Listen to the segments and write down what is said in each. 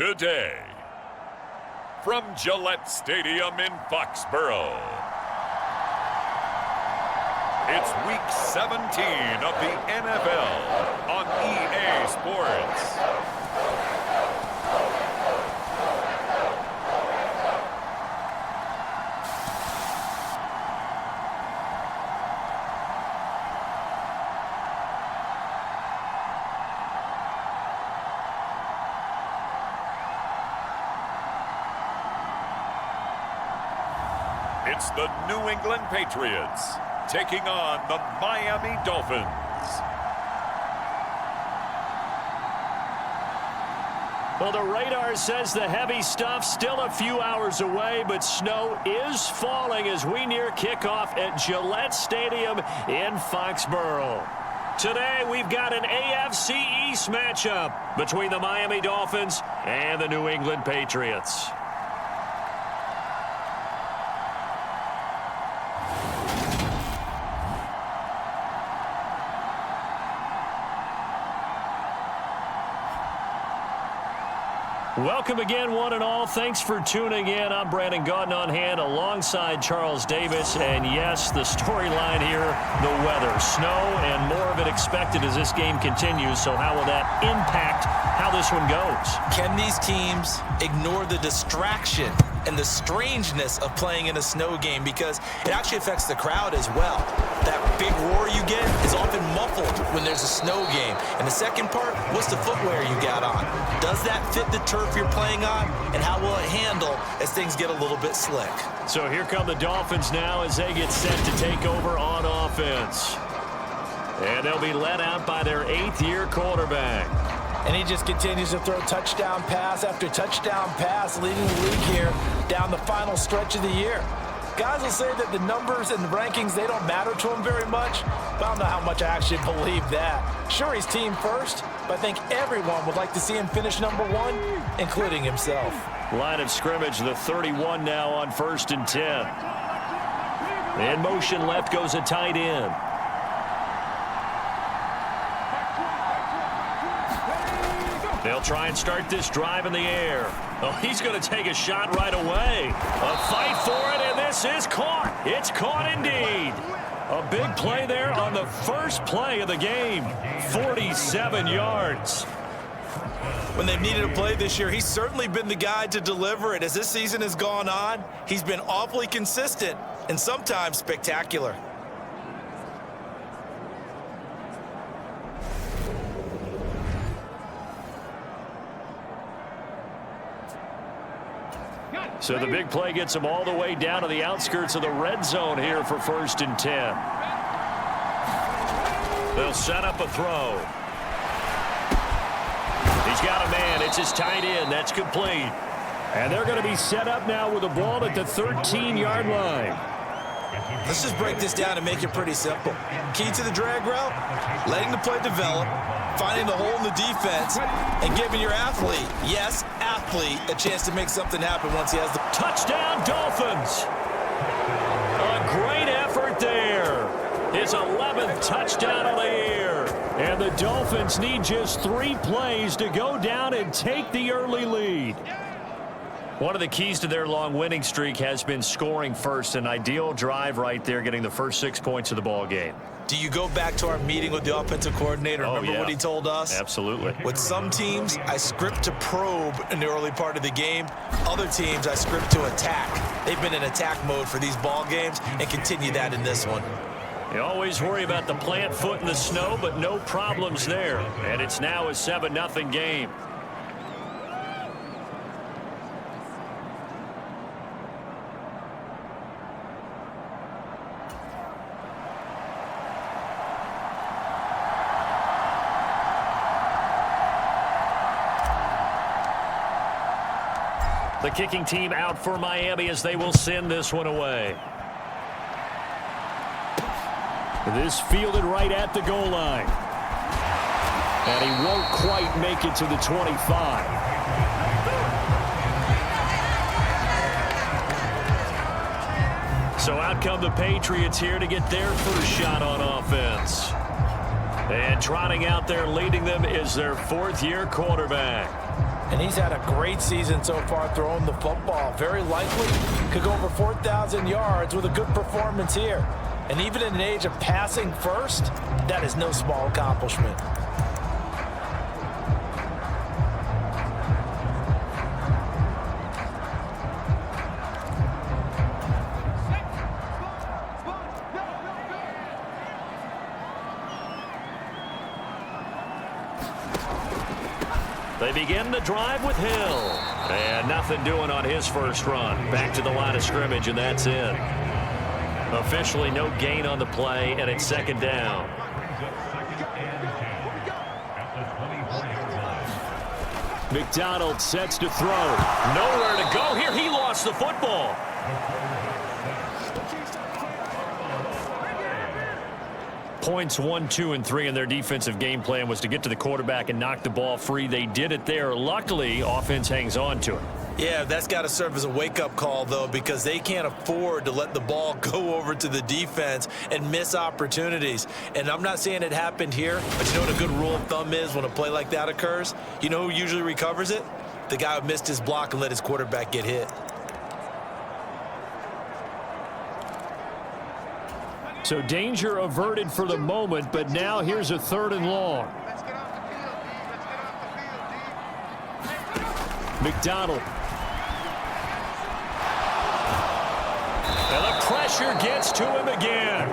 today. From Gillette Stadium in Foxborough, it's Week 17 of the NFL on EA Sports. It's the New England Patriots taking on the Miami Dolphins. Well, the radar says the heavy stuff still a few hours away, but snow is falling as we near kickoff at Gillette Stadium in Foxborough. Today, we've got an AFC East matchup between the Miami Dolphins and the New England Patriots. Welcome again, one and all. Thanks for tuning in. I'm Brandon Gaudin on hand alongside Charles Davis. And yes, the storyline here, the weather. Snow and more of it expected as this game continues. So how will that impact how this one goes? Can these teams ignore the distraction and the strangeness of playing in a snow game? Because it actually affects the crowd as well. That big roar you get is often muffled when there's a snow game. And the second part, what's the footwear you got on? Does that fit the turf you're playing on? And how will it handle as things get a little bit slick? So here come the Dolphins now as they get set to take over on offense. And they'll be led out by their 8th-year quarterback. And he just continues to throw touchdown pass after touchdown pass, leading the league here down the final stretch of the year. Guys will say that the numbers and the rankings, they don't matter to him very much, but I don't know how much I actually believe that. Sure, he's team first, but I think everyone would like to see him finish number 1, including himself. Line of scrimmage, the 31 now on 1st and 10. In motion left goes a tight end. They'll try and start this drive in the air. Oh, he's going to take a shot right away. A fight for it, and this is caught. It's caught indeed. A big play there on the first play of the game. 47 yards. When they've needed a play this year, he's certainly been the guy to deliver it. As this season has gone on, he's been awfully consistent and sometimes spectacular. So the big play gets him all the way down to the outskirts of the red zone here for 1st and 10. They'll set up a throw. He's got a man. It's his tight end. That's complete. And they're going to be set up now with the ball at the 13-yard line. Let's just break this down and make it pretty simple. Key to the drag route, letting the play develop, finding the hole in the defense, and giving your athlete, yes, athlete, a chance to make something happen once he has the... Touchdown, Dolphins! A great effort there. His 11th touchdown of the year. And the Dolphins need just 3 plays to go down and take the early lead. One of the keys to their long winning streak has been scoring first. An ideal drive right there, getting the first 6 points of the ball game. Do you go back to our meeting with the offensive coordinator? Remember what he told us? Absolutely. With some teams, I script to probe in the early part of the game. Other teams, I script to attack. They've been in attack mode for these ball games and continue that in this one. You always worry about the plant foot in the snow, but no problems there. And it's now a 7-0 game. The kicking team out for Miami as they will send this one away. This fielded right at the goal line. And he won't quite make it to the 25. So out come the Patriots here to get their first shot on offense. And trotting out there leading them is their 4th-year quarterback. And he's had a great season so far throwing the football. Very likely could go over 4,000 yards with a good performance here. And even in an age of passing first, that is no small accomplishment. They begin the drive with Hill. And nothing doing on his first run. Back to the line of scrimmage, and that's it. Officially no gain on the play, and it's second down. McDonald sets to throw. Nowhere to go here. He lost the football. Points 1, 2, and 3 in their defensive game plan was to get to the quarterback and knock the ball free. They did it there. Luckily, offense hangs on to it. Yeah, that's got to serve as a wake-up call, though, because they can't afford to let the ball go over to the defense and miss opportunities. And I'm not saying it happened here, but you know what a good rule of thumb is when a play like that occurs? You know who usually recovers it? The guy who missed his block and let his quarterback get hit. So danger averted for the moment, but now here's a 3rd and long. McDonald. And the pressure gets to him again.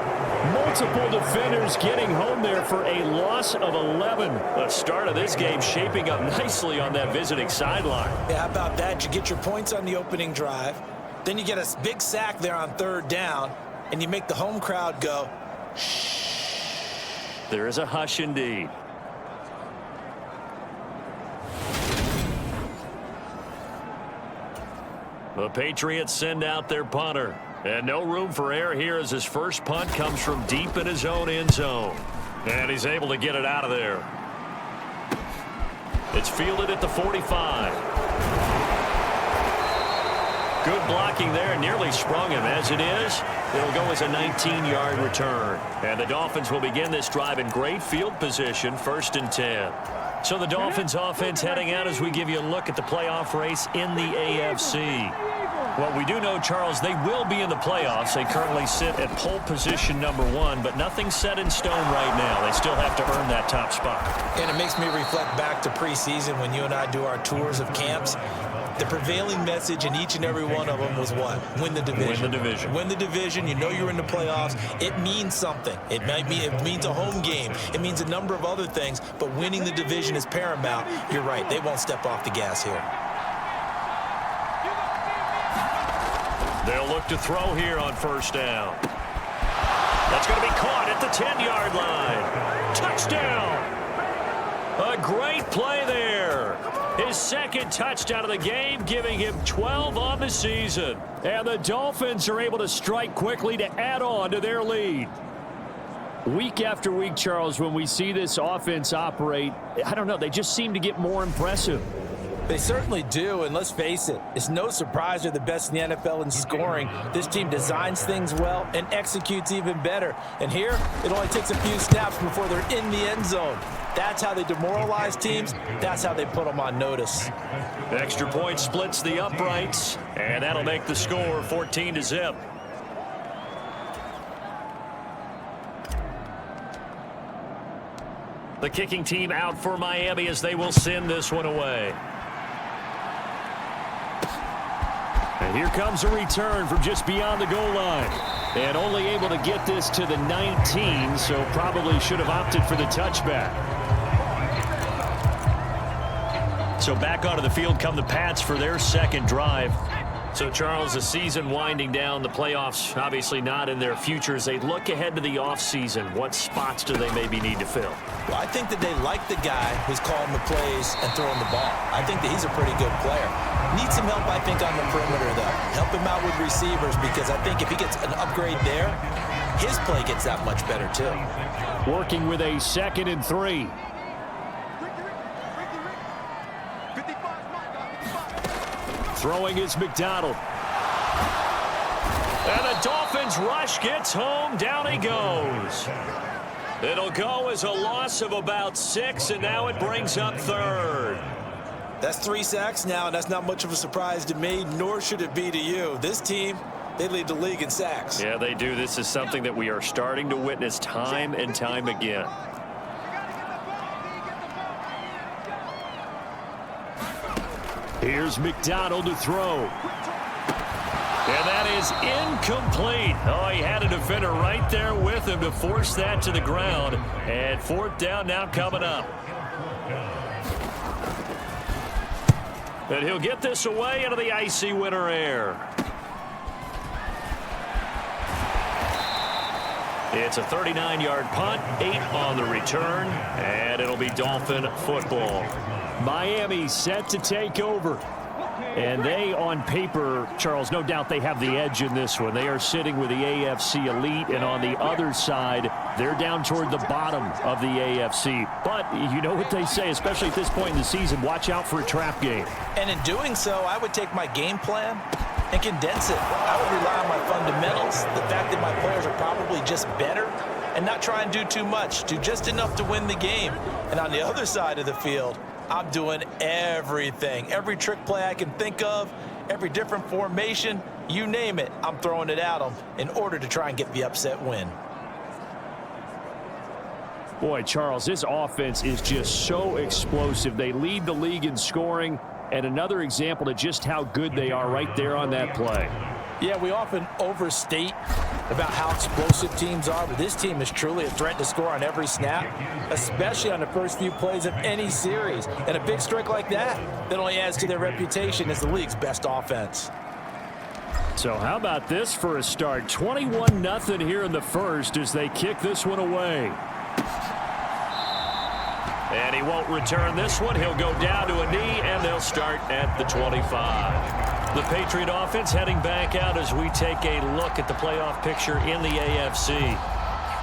Multiple defenders getting home there for a loss of 11. The start of this game shaping up nicely on that visiting sideline. Yeah, how about that? You get your points on the opening drive. Then you get a big sack there on 3rd down. And you make the home crowd go, shh. There is a hush indeed. The Patriots send out their punter. And no room for error here as his first punt comes from deep in his own end zone. And he's able to get it out of there. It's fielded at the 45. Good blocking there, nearly sprung him. As it is, it'll go as a 19-yard return. And the Dolphins will begin this drive in great field position, 1st and 10. So the Dolphins offense heading out as we give you a look at the playoff race in the AFC. Well, we do know, Charles, they will be in the playoffs. They currently sit at pole position #1, but nothing's set in stone right now. They still have to earn that top spot. And it makes me reflect back to preseason when you and I do our tours of camps. The prevailing message in each and every one of them was what? Win the division. Win the division. Win the division. You know you're in the playoffs. It means something. It means a home game. It means a number of other things, but winning the division is paramount. You're right. They won't step off the gas here. They'll look to throw here on 1st down. That's going to be caught at the 10-yard line. Touchdown! A great play there. His 2nd touchdown of the game, giving him 12 on the season. And the Dolphins are able to strike quickly to add on to their lead. Week after week, Charles, when we see this offense operate, I don't know, they just seem to get more impressive. They certainly do, and let's face it, it's no surprise they're the best in the NFL in scoring. This team designs things well and executes even better. And here, it only takes a few snaps before they're in the end zone. That's how they demoralize teams. That's how they put them on notice. Extra point splits the uprights, and that'll make the score 14-0. The kicking team out for Miami as they will send this one away. And here comes a return from just beyond the goal line. And only able to get this to the 19, so probably should have opted for the touchback. So back onto the field come the Pats for their 2nd drive. So, Charles, the season winding down, the playoffs obviously not in their future. As they look ahead to the offseason, what spots do they maybe need to fill? Well, I think that they like the guy who's calling the plays and throwing the ball. I think that he's a pretty good player. Needs some help, I think, on the perimeter, though. Help him out with receivers, because I think if he gets an upgrade there, his play gets that much better, too. Working with a 2nd and 3. Throwing is McDonald. And the Dolphins rush gets home. Down he goes. It'll go as a loss of about 6, and now it brings up 3rd. That's 3 sacks now, and that's not much of a surprise to me, nor should it be to you. This team, they lead the league in sacks. Yeah, they do. This is something that we are starting to witness time and time again. Here's McDonald to throw. And that is incomplete. Oh, he had a defender right there with him to force that to the ground. And 4th down now coming up. And he'll get this away into the icy winter air. It's a 39-yard punt, 8 on the return, and it'll be Dolphin football. Miami set to take over. And they, on paper, Charles, no doubt they have the edge in this one. They are sitting with the AFC elite, and on the other side, they're down toward the bottom of the AFC. But you know what they say, especially at this point in the season, watch out for a trap game. And in doing so, I would take my game plan and condense it. I would rely on my fundamentals, the fact that my players are probably just better, and not try and do too much, do just enough to win the game. And on the other side of the field, I'm doing everything. Every trick play I can think of, every different formation, you name it, I'm throwing it at them in order to try and get the upset win. Boy, Charles, this offense is just so explosive. They lead the league in scoring, and another example of just how good they are right there on that play. Yeah, we often overstate about how explosive teams are, but this team is truly a threat to score on every snap, especially on the first few plays of any series. And a big streak like that only adds to their reputation as the league's best offense. So how about this for a start? 21-0 here in the first as they kick this one away. And he won't return this one. He'll go down to a knee, and they'll start at the 25. The Patriot offense heading back out as we take a look at the playoff picture in the AFC.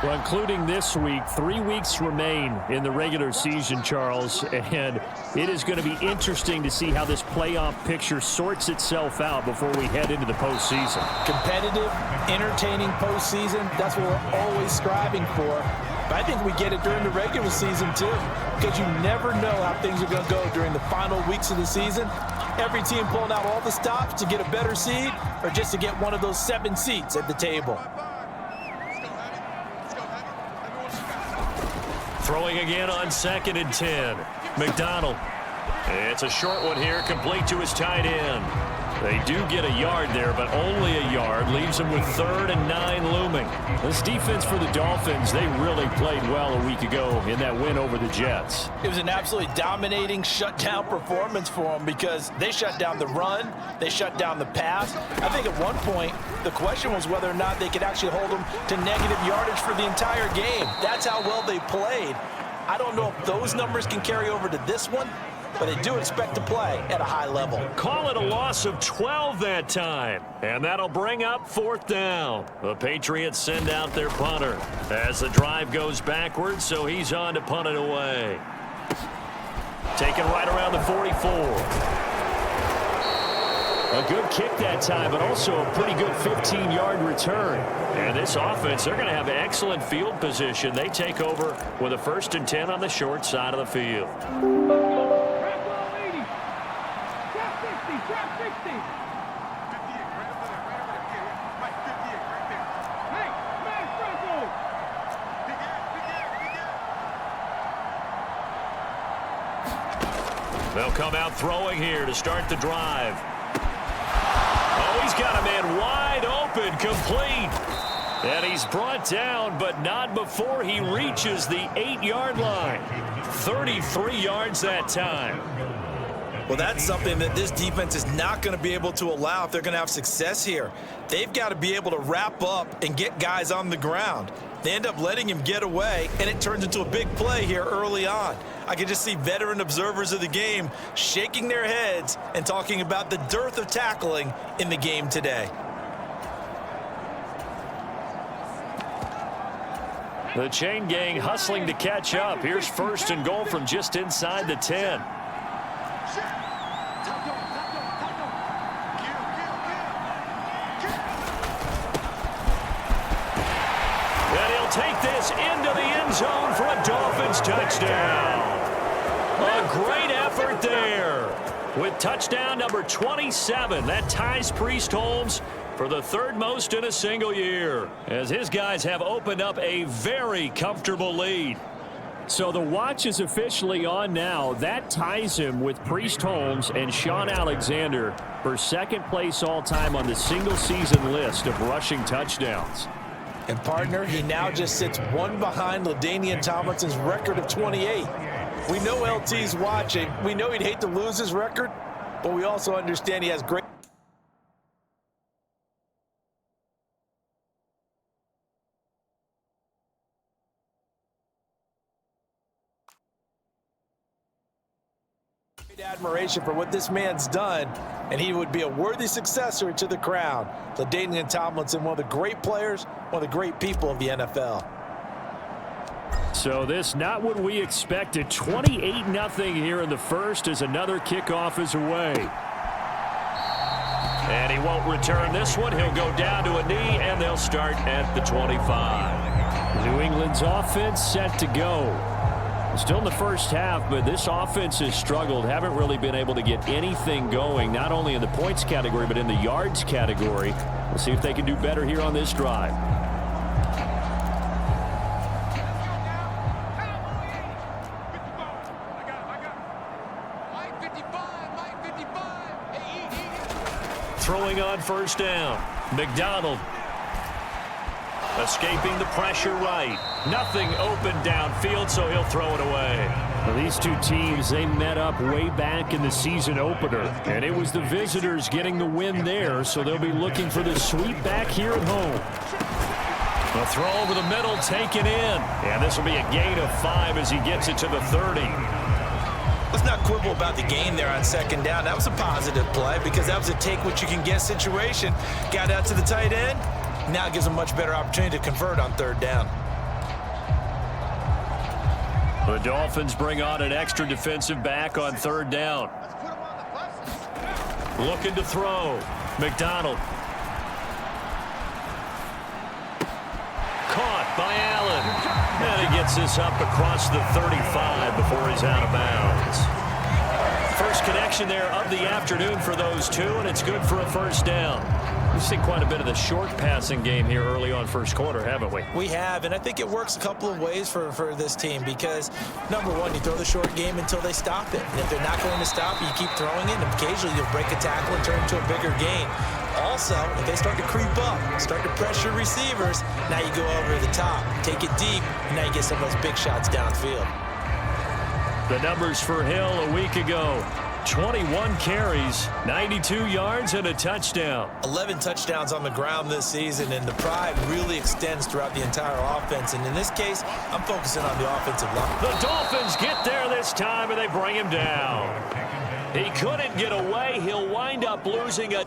Well, including this week, 3 weeks remain in the regular season, Charles, and it is going to be interesting to see how this playoff picture sorts itself out before we head into the postseason. Competitive, entertaining postseason, that's what we're always striving for. But I think we get it during the regular season, too, because you never know how things are going to go during the final weeks of the season. Every team pulling out all the stops to get a better seed or just to get one of those 7 seats at the table. Throwing again on 2nd and 10. McDonald. It's a short one here, complete to his tight end. They do get a yard there, but only a yard. Leaves them with 3rd and 9 looming. This defense for the Dolphins, they really played well a week ago in that win over the Jets. It was an absolutely dominating shutdown performance for them because they shut down the run, they shut down the pass. I think at one point, the question was whether or not they could actually hold them to negative yardage for the entire game. That's how well they played. I don't know if those numbers can carry over to this one, but they do expect to play at a high level. Call it a loss of 12 that time, and that'll bring up 4th down. The Patriots send out their punter as the drive goes backwards, so he's on to punt it away. Taken right around the 44. A good kick that time, but also a pretty good 15-yard return. And this offense, they're going to have excellent field position. They take over with a 1st and 10 on the short side of the field. They'll come out throwing here to start the drive. Oh, he's got a man wide open, complete. And he's brought down, but not before he reaches the 8-yard line. 33 yards that time. Well, that's something that this defense is not going to be able to allow if they're going to have success here. They've got to be able to wrap up and get guys on the ground. They end up letting him get away, and it turns into a big play here early on. I can just see veteran observers of the game shaking their heads and talking about the dearth of tackling in the game today. The chain gang hustling to catch up. Here's 1st and goal from just inside the 10. Take this into the end zone for a Dolphins touchdown. A great effort there. with touchdown number 27. That ties Priest Holmes for the third most in a single year, as his guys have opened up a very comfortable lead. So the watch is officially on now. That ties him with Priest Holmes and Shaun Alexander for second place all-time on the single-season list of rushing touchdowns. And, partner, he now just sits one behind LaDainian Tomlinson's record of 28. We know LT's watching. We know he'd hate to lose his record, but we also understand he has great admiration for what this man's done, and he would be a worthy successor to the crown. LaDainian Tomlinson, one of the great players, one of the great people of the NFL. So this not what we expected. 28-0 here in the first as another kickoff is away. And he won't return this one. He'll go down to a knee, and they'll start at the 25. New England's offense set to go. Still in the first half, but this offense has struggled. Haven't really been able to get anything going, not only in the points category, but in the yards category. We'll see if they can do better here on this drive. Throwing on first down. McDonald escaping the pressure right. Nothing open downfield, so he'll throw it away. Well, these two teams, they met up way back in the season opener, and it was the visitors getting the win there, so they'll be looking for the sweep back here at home. A throw over the middle, taken in, and this will be a gain of 5 as he gets it to the 30. Let's not quibble about the gain there on second down. That was a positive play because that was a take-what-you-can-get situation. Got out to the tight end. Now it gives them much better opportunity to convert on third down. The Dolphins bring on an extra defensive back on third down. Looking to throw. McDonald. Caught by Allen. And he gets this up across the 35 before he's out of bounds. First connection there of the afternoon for those two, and it's good for a first down. We've seen quite a bit of the short passing game here early on first quarter, haven't we? We have, and I think it works a couple of ways for this team because, number one, you throw the short game until they stop it. And if they're not going to stop it, you keep throwing it, and occasionally you'll break a tackle and turn it into a bigger gain. Also, if they start to creep up, start to pressure receivers, now you go over the top, take it deep, and now you get some of those big shots downfield. The numbers for Hill a week ago. 21 carries, 92 yards, and a touchdown. 11 touchdowns on the ground this season, and the pride really extends throughout the entire offense. And in this case, I'm focusing on the offensive line. The Dolphins get there this time, and they bring him down. He couldn't get away. He'll wind up losing a...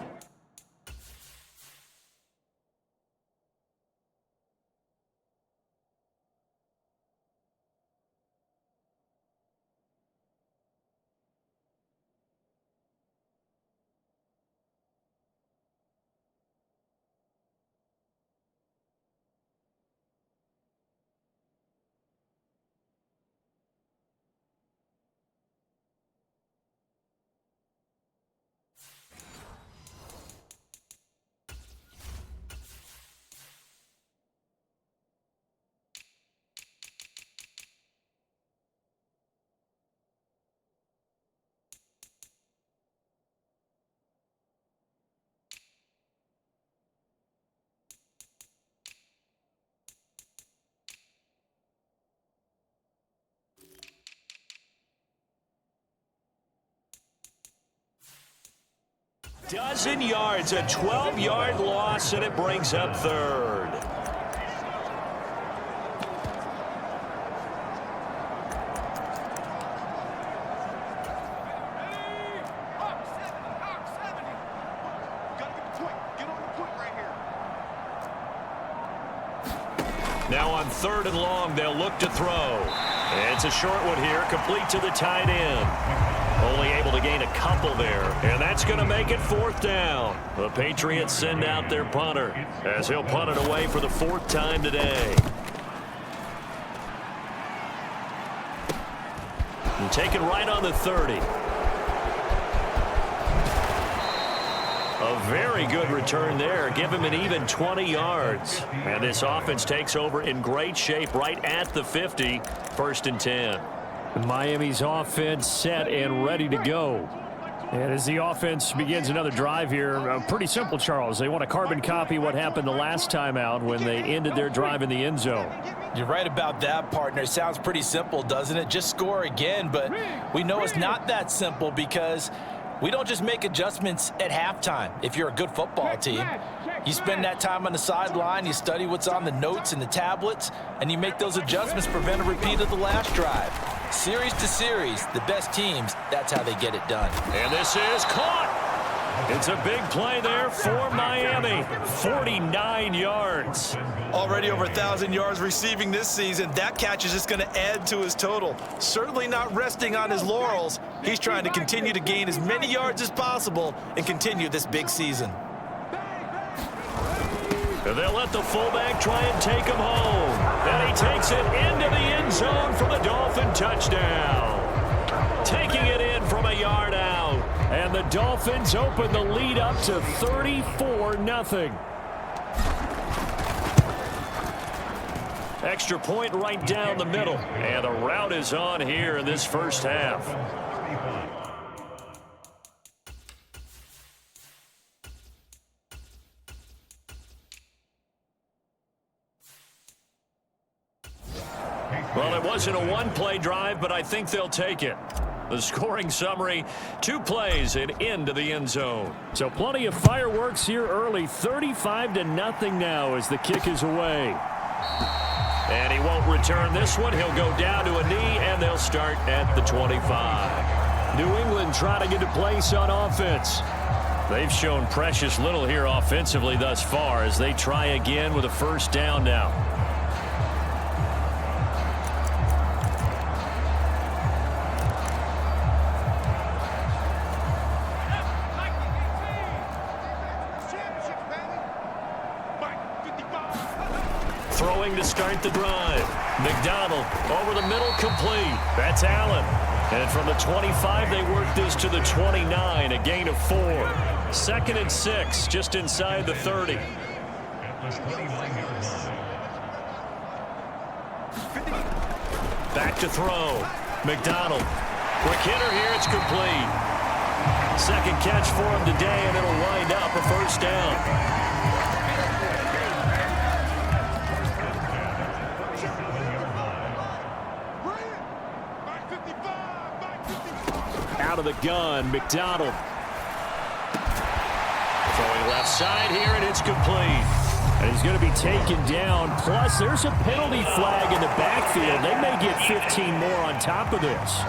Dozen yards, a 12-yard loss, and it brings up third. Now on third and long, they'll look to throw. And it's a short one here, complete to the tight end. Only able to gain a couple there, and that's going to make it fourth down. The Patriots send out their punter as he'll punt it away for the fourth time today. And taken right on the 30. A very good return there. Give him an even 20 yards. And this offense takes over in great shape right at the 50. 1st and 10. Miami's offense set and ready to go. And as the offense begins another drive here, pretty simple, Charles. They want to carbon copy what happened the last time out when they ended their drive in the end zone. You're right about that, partner. It sounds pretty simple, doesn't it? Just score again, but we know it's not that simple because we don't just make adjustments at halftime. If you're a good football team, you spend that time on the sideline, you study what's on the notes and the tablets, and you make those adjustments to prevent a repeat of the last drive. Series to series, the best teams, that's how they get it done. And this is caught. It's a big play there for Miami. 49 yards. Already over 1,000 yards receiving this season. That catch is just going to add to his total. Certainly not resting on his laurels. He's trying to continue to gain as many yards as possible and continue this big season. They'll let the fullback try and take him home. And he takes it into the end zone for the Dolphin touchdown. Taking it in from a yard out. And the Dolphins open the lead up to 34-0. Extra point right down the middle. And the route is on here in this first half. Well, it wasn't a one-play drive, but I think they'll take it. The scoring summary, 2 plays and into the end zone. So plenty of fireworks here early. 35-0 now as the kick is away. And he won't return this one. He'll go down to a knee, and they'll start at the 25. New England trying to get to place on offense. They've shown precious little here offensively thus far as they try again with a first down now. Throwing to start the drive. McDonald over the middle, complete. That's Allen. And from the 25, they work this to the 29, a gain of 4. 2nd and 6, just inside the 30. Back to throw. McDonald. Quick hitter here, it's complete. 2nd catch for him today, and it'll wind up a first down. Out of the gun, McDonald. Throwing left side here, and it's complete. And he's going to be taken down. Plus, there's a penalty flag in the backfield. They may get 15 more on top of this.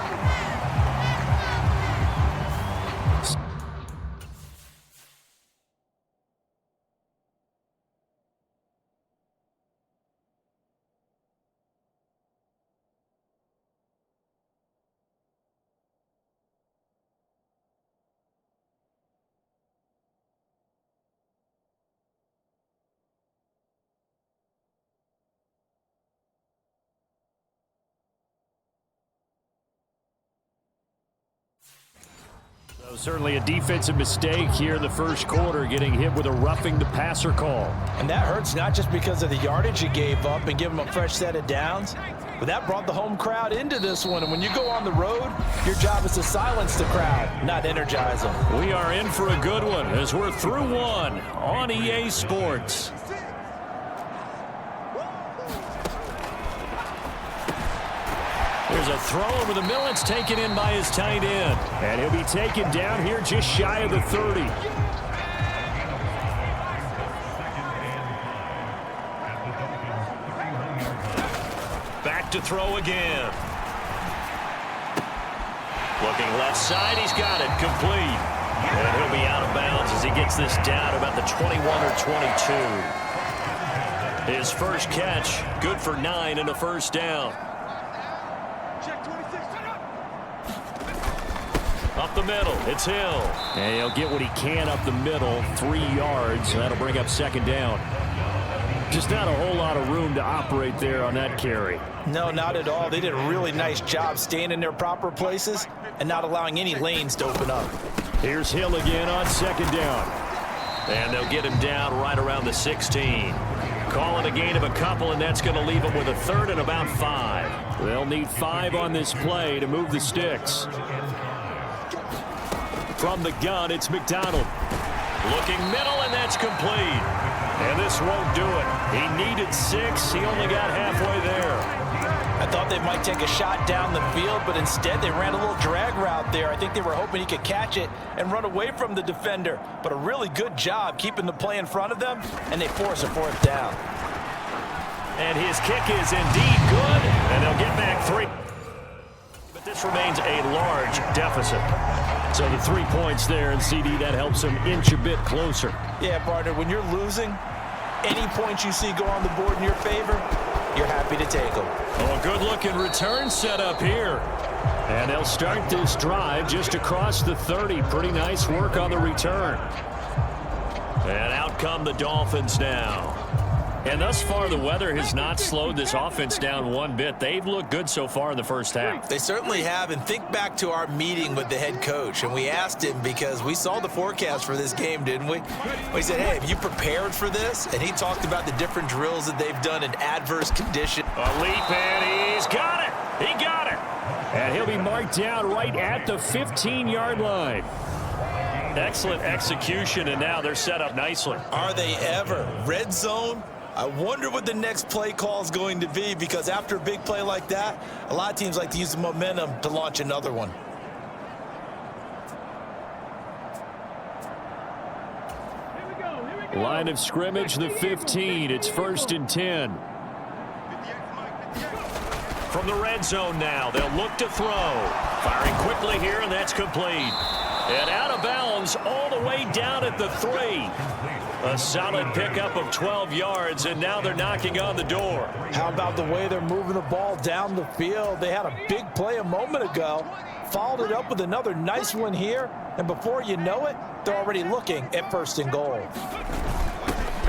Certainly a defensive mistake here in the first quarter, getting hit with a roughing the passer call. And that hurts not just because of the yardage you gave up and give them a fresh set of downs, but that brought the home crowd into this one. And when you go on the road, your job is to silence the crowd, not energize them. We are in for a good one as we're through one on EA Sports. There's a throw over the middle. It's taken in by his tight end. And he'll be taken down here just shy of the 30. Back to throw again. Looking left side. He's got it. Complete. And he'll be out of bounds as he gets this down about the 21 or 22. His first catch, good for 9 and a first down. Up the middle, it's Hill. And he'll get what he can up the middle, 3 yards. That'll bring up 2nd down. Just not a whole lot of room to operate there on that carry. No, not at all. They did a really nice job staying in their proper places and not allowing any lanes to open up. Here's Hill again on 2nd down. And they'll get him down right around the 16. Call it a gain of a couple, and that's going to leave them with a third and about 5. They'll need 5 on this play to move the sticks. From the gun, it's McDonald. Looking middle, and that's complete. And this won't do it. He needed 6. He only got halfway there. I thought they might take a shot down the field, but instead they ran a little drag route there. I think they were hoping he could catch it and run away from the defender. But a really good job keeping the play in front of them, and they force a 4th down. And his kick is indeed good, and they'll get back 3. But this remains a large deficit. So the 3 points there, and CD, that helps them inch a bit closer. Yeah, partner, when you're losing, any points you see go on the board in your favor, you're happy to take them. Oh, good-looking return set up here. And they'll start this drive just across the 30. Pretty nice work on the return. And out come the Dolphins now. And thus far, the weather has not slowed this offense down one bit. They've looked good so far in the first half. They certainly have. And think back to our meeting with the head coach. And we asked him, because we saw the forecast for this game, didn't we? We said, hey, have you prepared for this? And he talked about the different drills that they've done in adverse conditions. A leap, and he's got it. He got it. And he'll be marked down right at the 15-yard line. Excellent execution, and now they're set up nicely. Are they ever? Red zone? I wonder what the next play call is going to be, because after a big play like that, a lot of teams like to use the momentum to launch another one. Line of scrimmage, the 15. It's 1st and 10. From the red zone now, they'll look to throw. Firing quickly here, and that's complete. And out of bounds all the way down at the 3. A solid pickup of 12 yards, and now they're knocking on the door. How about the way they're moving the ball down the field? They had a big play a moment ago, followed it up with another nice one here, and before you know it, they're already looking at 1st and goal.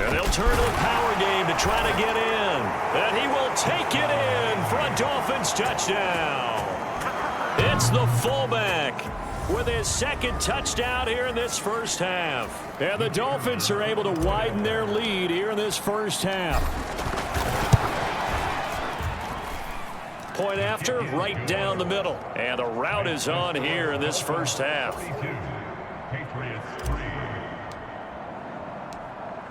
And they'll turn to the power game to try to get in. And he will take it in for a Dolphins touchdown. It's the fullback with his 2nd touchdown here in this first half. And the Dolphins are able to widen their lead here in this first half. Point after, right down the middle. And the route is on here in this first half.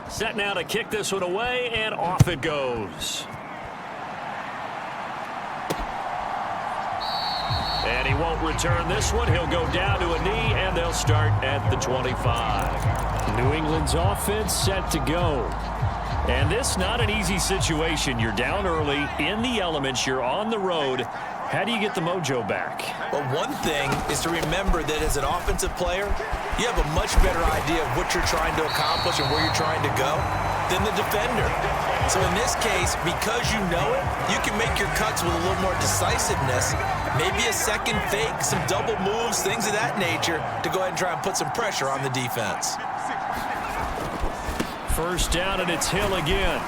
Set now to kick this one away, and off it goes. And he won't return this one. He'll go down to a knee, and they'll start at the 25. New England's offense set to go. And this not an easy situation. You're down early, in the elements, you're on the road. How do you get the mojo back? Well, one thing is to remember that as an offensive player, you have a much better idea of what you're trying to accomplish and where you're trying to go than the defender. So in this case, because you know it, you can make your cuts with a little more decisiveness, maybe a second fake, some double moves, things of that nature, to go ahead and try and put some pressure on the defense. First down, and it's Hill again.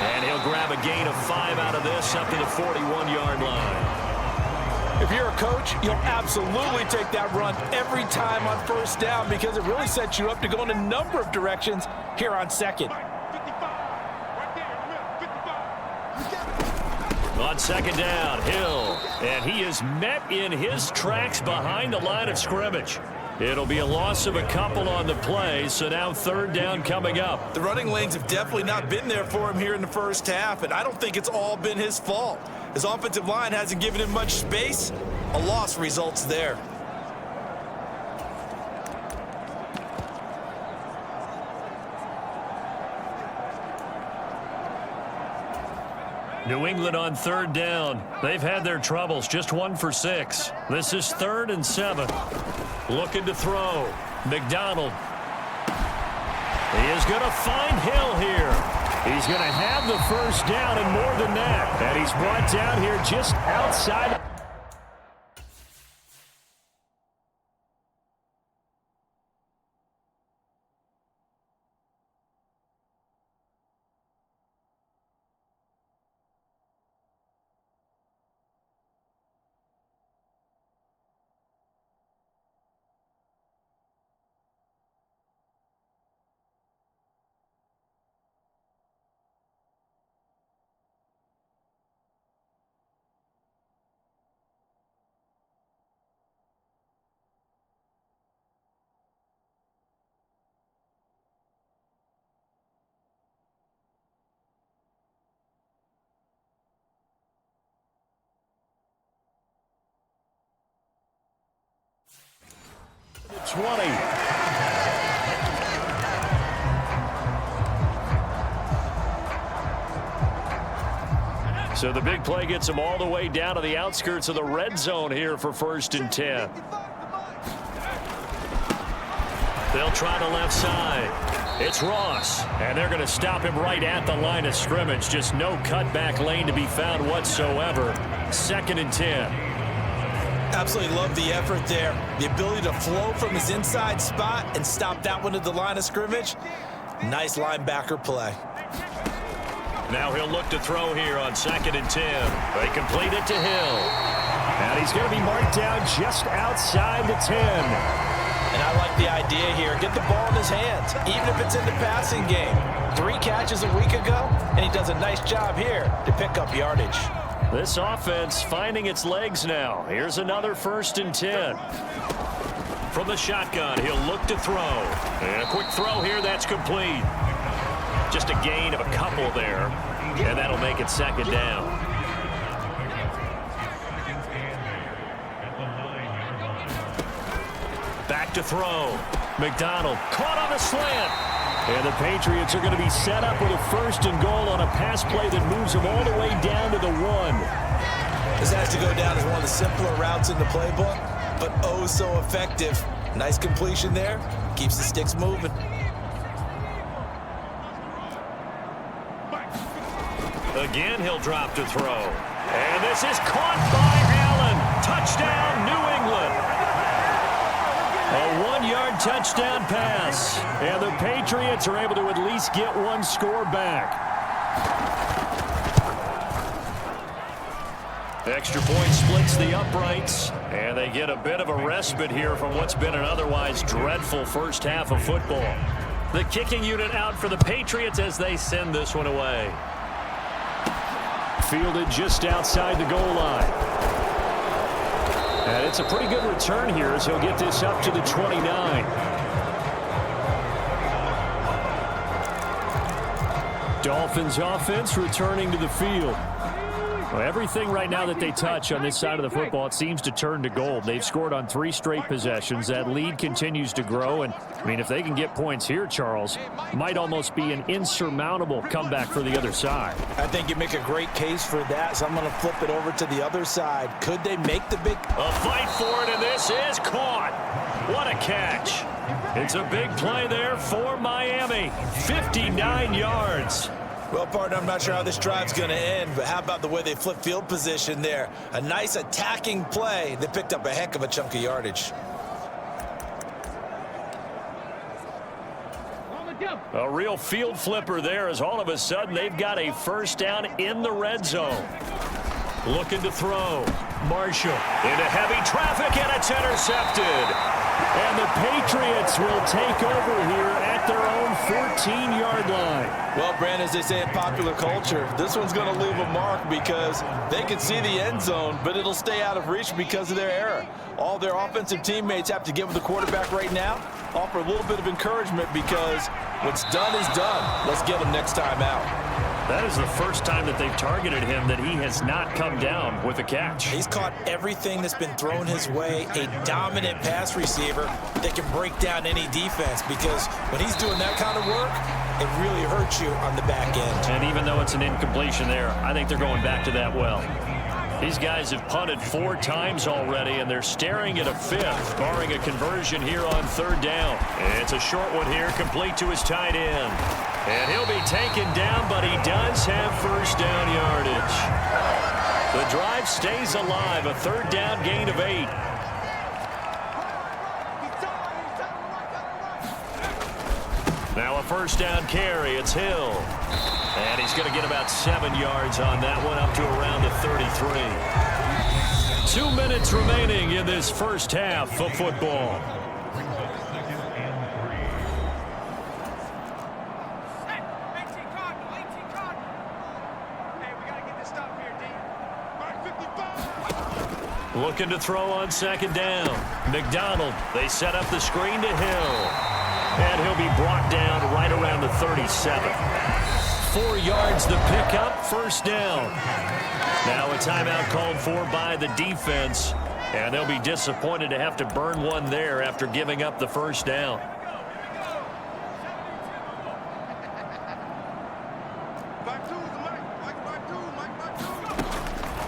And he'll grab a gain of 5 out of this up to the 41-yard line. If you're a coach, you'll absolutely take that run every time on 1st down, because it really sets you up to go in a number of directions here on 2nd. On 2nd down, Hill. And he is met in his tracks behind the line of scrimmage. It'll be a loss of a couple on the play, so now 3rd down coming up. The running lanes have definitely not been there for him here in the first half, and I don't think it's all been his fault. His offensive line hasn't given him much space. A loss results there. New England on 3rd down. They've had their troubles, just 1 for 6. This is 3rd and 7. Looking to throw. McDonald. He is going to find Hill here. He's going to have the 1st down and more than that. And he's brought down here just outside. 20. So the big play gets them all the way down to the outskirts of the red zone here for 1st and 10. They'll try the left side. It's Ross, and they're going to stop him right at the line of scrimmage. Just no cutback lane to be found whatsoever. 2nd and 10. Absolutely love the effort there. The ability to flow from his inside spot and stop that one at the line of scrimmage. Nice linebacker play. Now he'll look to throw here on 2nd and 10. They complete it to Hill. And he's going to be marked down just outside the 10. And I like the idea here. Get the ball in his hands, even if it's in the passing game. 3 catches a week ago, and he does a nice job here to pick up yardage. This offense finding its legs now. Here's another 1st and 10. From the shotgun, he'll look to throw. And a quick throw here, that's complete. Just a gain of a couple there, and that'll make it 2nd down. Back to throw. McDonald caught on the slant. And the Patriots are going to be set up with a 1st and goal on a pass play that moves them all the way down to the 1. This has to go down as one of the simpler routes in the playbook, but oh so effective. Nice completion there. Keeps the sticks moving. Again, he'll drop to throw. And this is caught by Allen. Touchdown, New England. A 1-yard touchdown pass. And the Patriots are able to at least get one score back. Extra point splits the uprights. And they get a bit of a respite here from what's been an otherwise dreadful first half of football. The kicking unit out for the Patriots as they send this one away. Fielded just outside the goal line. And it's a pretty good return here as he'll get this up to the 29. Dolphins offense returning to the field. Well, everything right now that they touch on this side of the football, it seems to turn to gold. They've scored on 3 straight possessions. That lead continues to grow. And, I mean, if they can get points here, Charles, might almost be an insurmountable comeback for the other side. I think you make a great case for that, so I'm going to flip it over to the other side. Could they make the big... A fight for it, and this is caught. What a catch. It's a big play there for Miami. 59 yards. Well, partner, I'm not sure how this drive's going to end, but how about the way they flip field position there? A nice attacking play. They picked up a heck of a chunk of yardage. A real field flipper there as all of a sudden they've got a 1st down in the red zone. Looking to throw. Marshall into heavy traffic, and it's intercepted. And the Patriots will take over here at their own 14-yard line. Well, Brandon, as they say in popular culture, this one's going to leave a mark because they can see the end zone, but it'll stay out of reach because of their error. All their offensive teammates have to get with the quarterback right now, offer a little bit of encouragement because what's done is done. Let's get him next time out. That is the first time that they've targeted him that he has not come down with a catch. He's caught everything that's been thrown his way. A dominant pass receiver that can break down any defense because when he's doing that kind of work, it really hurts you on the back end. And even though it's an incompletion there, I think they're going back to that well. These guys have punted 4 times already, and they're staring at a 5th, barring a conversion here on 3rd down. It's a short one here, complete to his tight end. And he'll be taken down, but he does have 1st down yardage. The drive stays alive, a 3rd down gain of 8. Now a 1st down carry, it's Hill. And he's going to get about 7 yards on that one, up to around the 33. 2 minutes remaining in this first half of football. Looking to throw on 2nd down. McDonald, they set up the screen to Hill. And he'll be brought down right around the 37. 4 yards the pickup, 1st down. Now a timeout called for by the defense. And they'll be disappointed to have to burn one there after giving up the first down.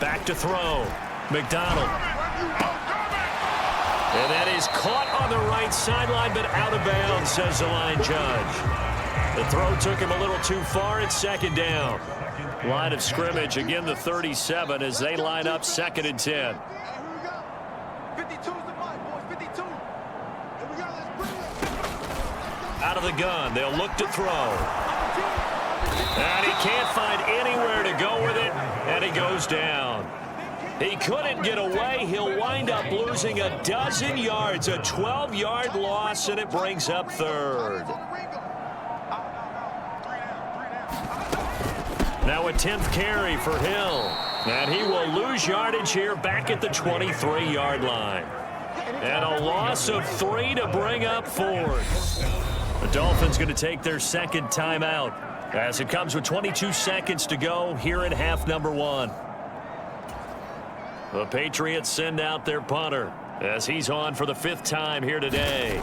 Back to throw. McDonald. And that is caught on the right sideline, but out of bounds, says the line judge. The throw took him a little too far. It's second down. Line of scrimmage, again the 37 as they line up 2nd and 10. Out of the gun, they'll look to throw. And he can't find anywhere to go with it, and he goes down. He couldn't get away. He'll wind up losing a dozen yards, a 12-yard loss, and it brings up 3rd. Now a 10th carry for Hill. And he will lose yardage here back at the 23-yard line. And a loss of 3 to bring up 4th. The Dolphins going to take their 2nd timeout as it comes with 22 seconds to go here in half number 1. The Patriots send out their punter as he's on for the 5th time here today.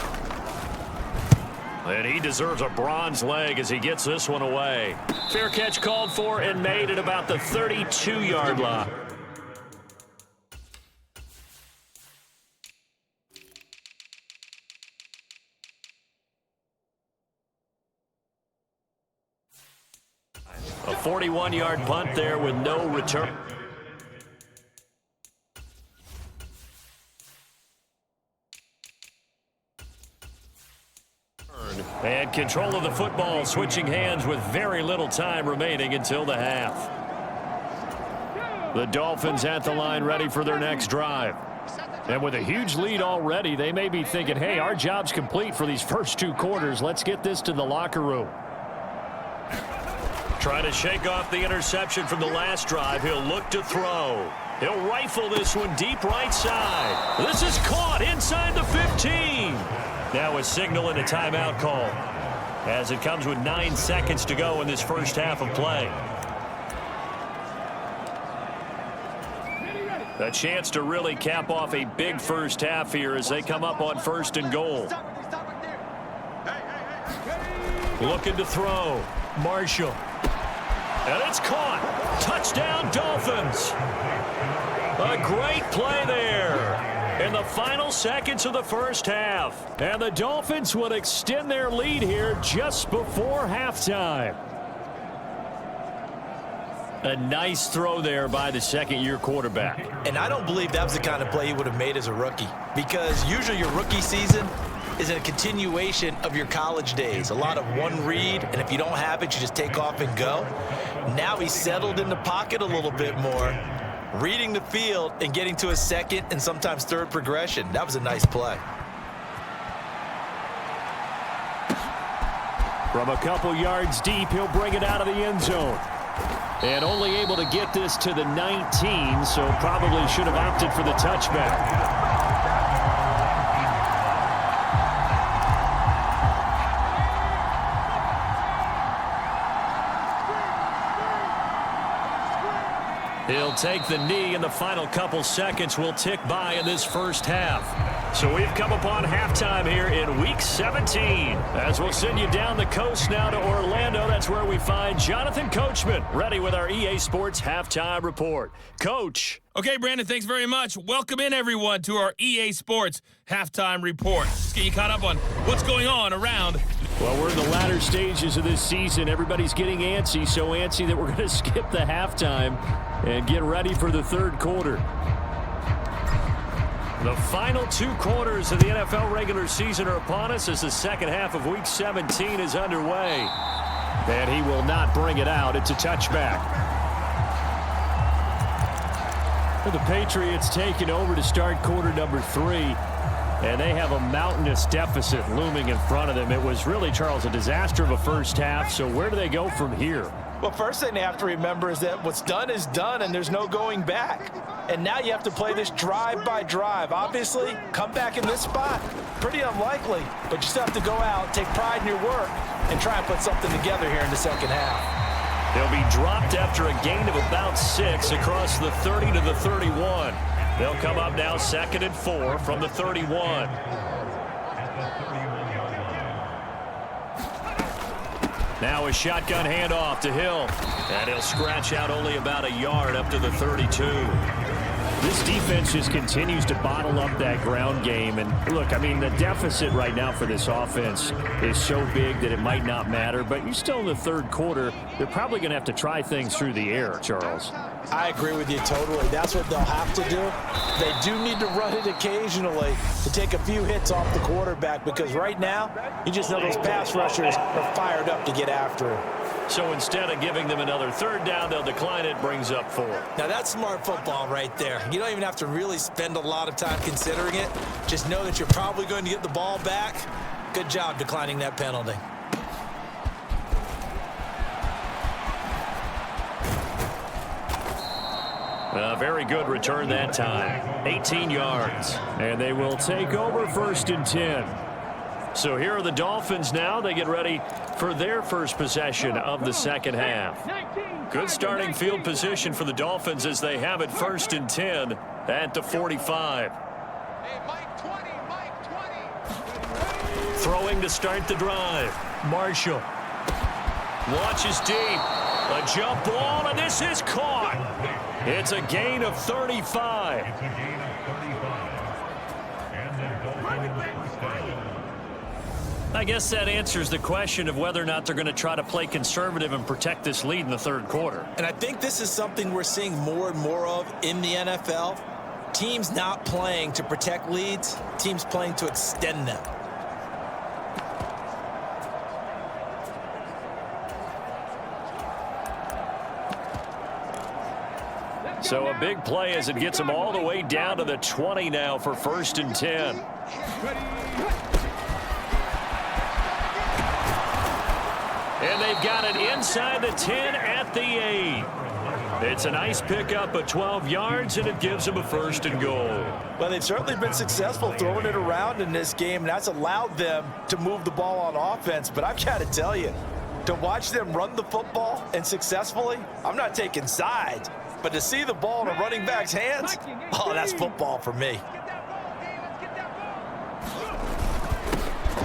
And he deserves a bronze leg as he gets this one away. Fair catch called for and made at about the 32-yard line. A 41-yard punt there with no return. And control of the football, switching hands with very little time remaining until the half. The Dolphins at the line ready for their next drive. And with a huge lead already, they may be thinking, hey, our job's complete for these first 2 quarters. Let's get this to the locker room. Trying to shake off the interception from the last drive. He'll look to throw. He'll rifle this one deep right side. This is caught inside the 15. Now a signal and a timeout call as it comes with 9 seconds to go in this first half of play. A chance to really cap off a big first half here as they come up on 1st and goal. Looking to throw. Marshall. And it's caught. Touchdown, Dolphins. A great play there in the final seconds of the first half. And the Dolphins will extend their lead here just before halftime. A nice throw there by the 2nd-year quarterback. And I don't believe that was the kind of play he would have made as a rookie, because usually your rookie season is a continuation of your college days. A lot of one read, and if you don't have it, you just take off and go. Now he's settled in the pocket a little bit more, reading the field and getting to a 2nd and sometimes 3rd progression. That was a nice play. From a couple yards deep, he'll bring it out of the end zone. And only able to get this to the 19, so probably should have opted for the touchback. He'll take the knee, and the final couple seconds will tick by in this first half. So we've come upon halftime here in Week 17. As we'll send you down the coast now to Orlando, that's where we find Jonathan Coachman, ready with our EA Sports Halftime Report. Coach. Okay, Brandon, thanks very much. Welcome in, everyone, to our EA Sports Halftime Report. Let's get you caught up on what's going on around. Well, we're in the latter stages of this season. Everybody's getting antsy, so antsy that we're going to skip the halftime and get ready for the 3rd quarter. The final 2 quarters of the NFL regular season are upon us as the second half of Week 17 is underway. And he will not bring it out. It's a touchback. For the Patriots taking over to start quarter number 3. And they have a mountainous deficit looming in front of them. It was really, Charles, a disaster of a first half. So where do they go from here? Well, first thing they have to remember is that what's done is done, and there's no going back. And now you have to play this drive by drive. Obviously, come back in this spot, pretty unlikely. But you still have to go out, take pride in your work, and try and put something together here in the second half. They'll be dropped after a gain of about 6 across the 30 to the 31. They'll come up now 2nd and 4 from the 31. Now a shotgun handoff to Hill. And he'll scratch out only about a yard up to the 32. This defense just continues to bottle up that ground game. And look, I mean, the deficit right now for this offense is so big that it might not matter. But you're still in the third quarter. They're probably going to have to try things through the air, Charles. I agree with you totally. That's what they'll have to do. They do need to run it occasionally to take a few hits off the quarterback, because right now, you just know those pass rushers are fired up to get after him. So instead of giving them another third down, they'll decline it, brings up 4. Now that's smart football right there. You don't even have to really spend a lot of time considering it. Just know that you're probably going to get the ball back. Good job declining that penalty. A very good return that time. 18 yards. And they will take over 1st and 10. So here are the Dolphins now. They get ready for their first possession of the second half. Good starting field position for the Dolphins as they have it 1st and 10 at the 45. Throwing to start the drive. Marshall launches deep. A jump ball, and this is caught. It's a gain of 35. I guess that answers the question of whether or not they're going to try to play conservative and protect this lead in the third quarter. And I think this is something we're seeing more and more of in the NFL. Teams not playing to protect leads, teams playing to extend them. So a big play as it gets them all the way down to the 20 now for 1st and 10. And they've got it inside the 10 at the 8. It's a nice pickup of 12 yards, and it gives them a 1st and goal. Well, they've certainly been successful throwing it around in this game, and that's allowed them to move the ball on offense. But I've got to tell you, to watch them run the football and successfully, I'm not taking sides, but to see the ball in a running back's hands, oh, that's football for me.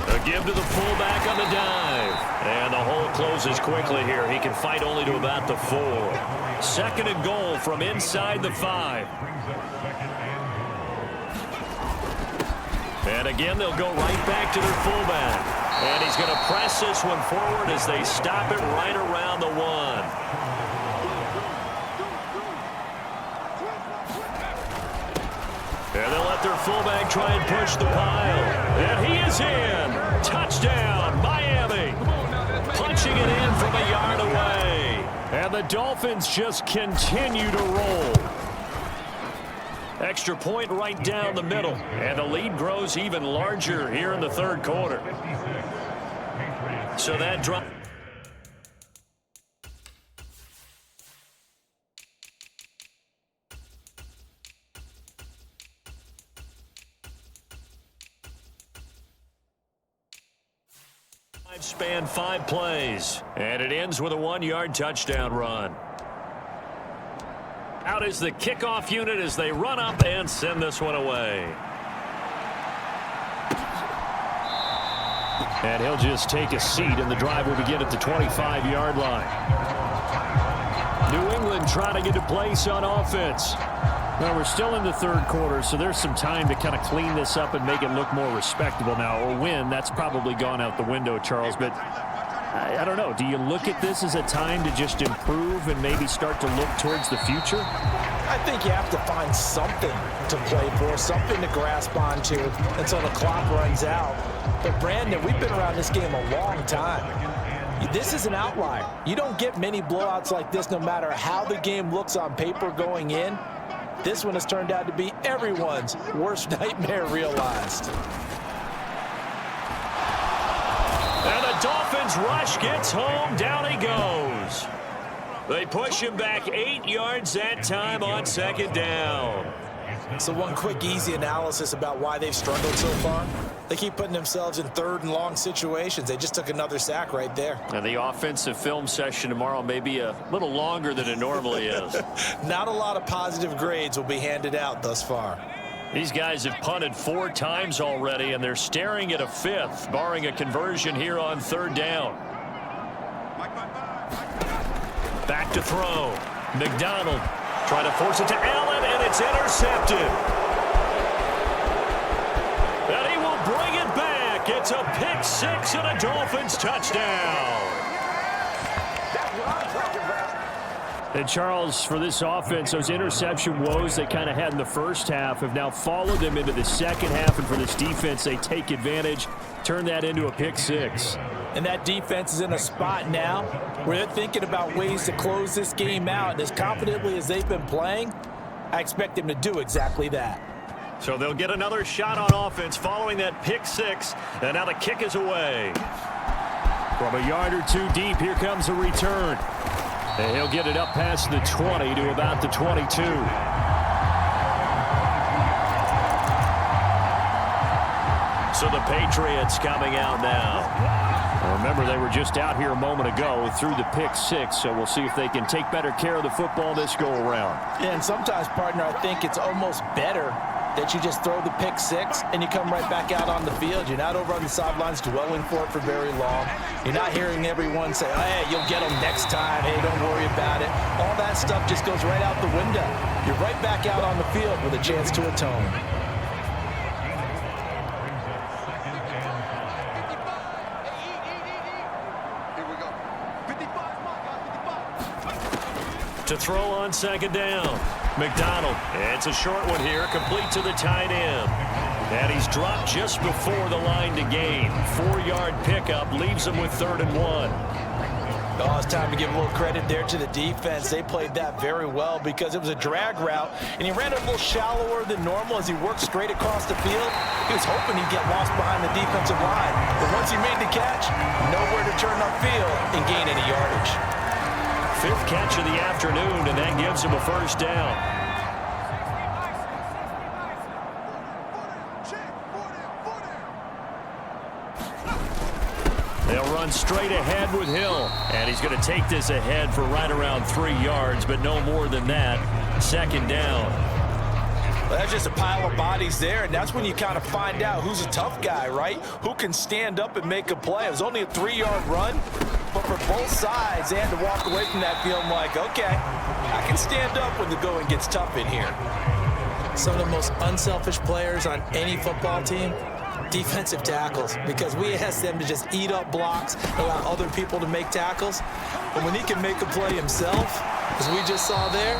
A give to the fullback on the dive. And the hole closes quickly here. He can fight only to about the 4. 2nd and goal from inside the 5. And again, they'll go right back to their fullback. And he's going to press this one forward as they stop it right around the 1. And they'll let their fullback try and push the pile. And he is in. Touchdown, Miami. Punching it in from a yard away. And the Dolphins just continue to roll. Extra point right down the middle. And the lead grows even larger here in the third quarter. So that drop. Span 5 plays, and it ends with a 1-yard touchdown run. Out is the kickoff unit as they run up and send this one away. And he'll just take a seat, and the drive will begin at the 25-yard line. New England trying to get a place on offense. Well, we're still in the third quarter, so there's some time to kind of clean this up and make it look more respectable now. Or win, that's probably gone out the window, Charles. But I don't know. Do you look at this as a time to just improve and maybe start to look towards the future? I think you have to find something to play for, something to grasp onto until the clock runs out. But, Brandon, we've been around this game a long time. This is an outlier. You don't get many blowouts like this no matter how the game looks on paper going in. This one has turned out to be everyone's worst nightmare realized. And the Dolphins rush gets home. Down he goes. They push him back 8 yards that time on 2nd down. So one quick, easy analysis about why they've struggled so far. They keep putting themselves in third and long situations. They just took another sack right there. And the offensive film session tomorrow may be a little longer than it normally is. Not a lot of positive grades will be handed out thus far. These guys have punted 4 times already, and they're staring at a 5th, barring a conversion here on 3rd down. Back to throw. McDonald trying to force it to Allen, and it's intercepted. And he will bring it back. It's a pick 6 and a Dolphins touchdown. And Charles, for this offense, those interception woes they kind of had in the first half have now followed them into the second half. And for this defense, they take advantage, turn that into a pick 6. And that defense is in a spot now where they're thinking about ways to close this game out. And as confidently as they've been playing, I expect them to do exactly that. So they'll get another shot on offense following that pick 6. And now the kick is away. From a yard or 2 deep, here comes a return. And he'll get it up past the 20 to about the 22. So the Patriots coming out now. Remember, they were just out here a moment ago through the pick 6, so we'll see if they can take better care of the football this go-around. Yeah, and sometimes, partner, I think it's almost better that you just throw the pick 6 and you come right back out on the field. You're not over on the sidelines dwelling for it for very long. You're not hearing everyone say, oh, hey, you'll get them next time. Hey, don't worry about it. All that stuff just goes right out the window. You're right back out on the field with a chance to atone. To throw on 2nd down. McDonald. It's a short one here, complete to the tight end. And he's dropped just before the line to gain. 4-yard pickup leaves him with 3rd and 1. Oh, it's time to give a little credit there to the defense. They played that very well because it was a drag route, and he ran it a little shallower than normal as he worked straight across the field. He was hoping he'd get lost behind the defensive line. But once he made the catch, nowhere to turn upfield and gain any yardage. 5th catch of the afternoon, and that gives him a 1st down. They'll run straight ahead with Hill, and he's going to take this ahead for right around 3 yards, but no more than that. 2nd down. Well, that's just a pile of bodies there, and that's when you kind of find out who's a tough guy, right? Who can stand up and make a play. It was only a 3-yard run, but for both sides, they had to walk away from that feeling like, okay, I can stand up when the going gets tough in here. Some of the most unselfish players on any football team, defensive tackles, because we ask them to just eat up blocks, allow other people to make tackles. But when he can make a play himself, as we just saw there,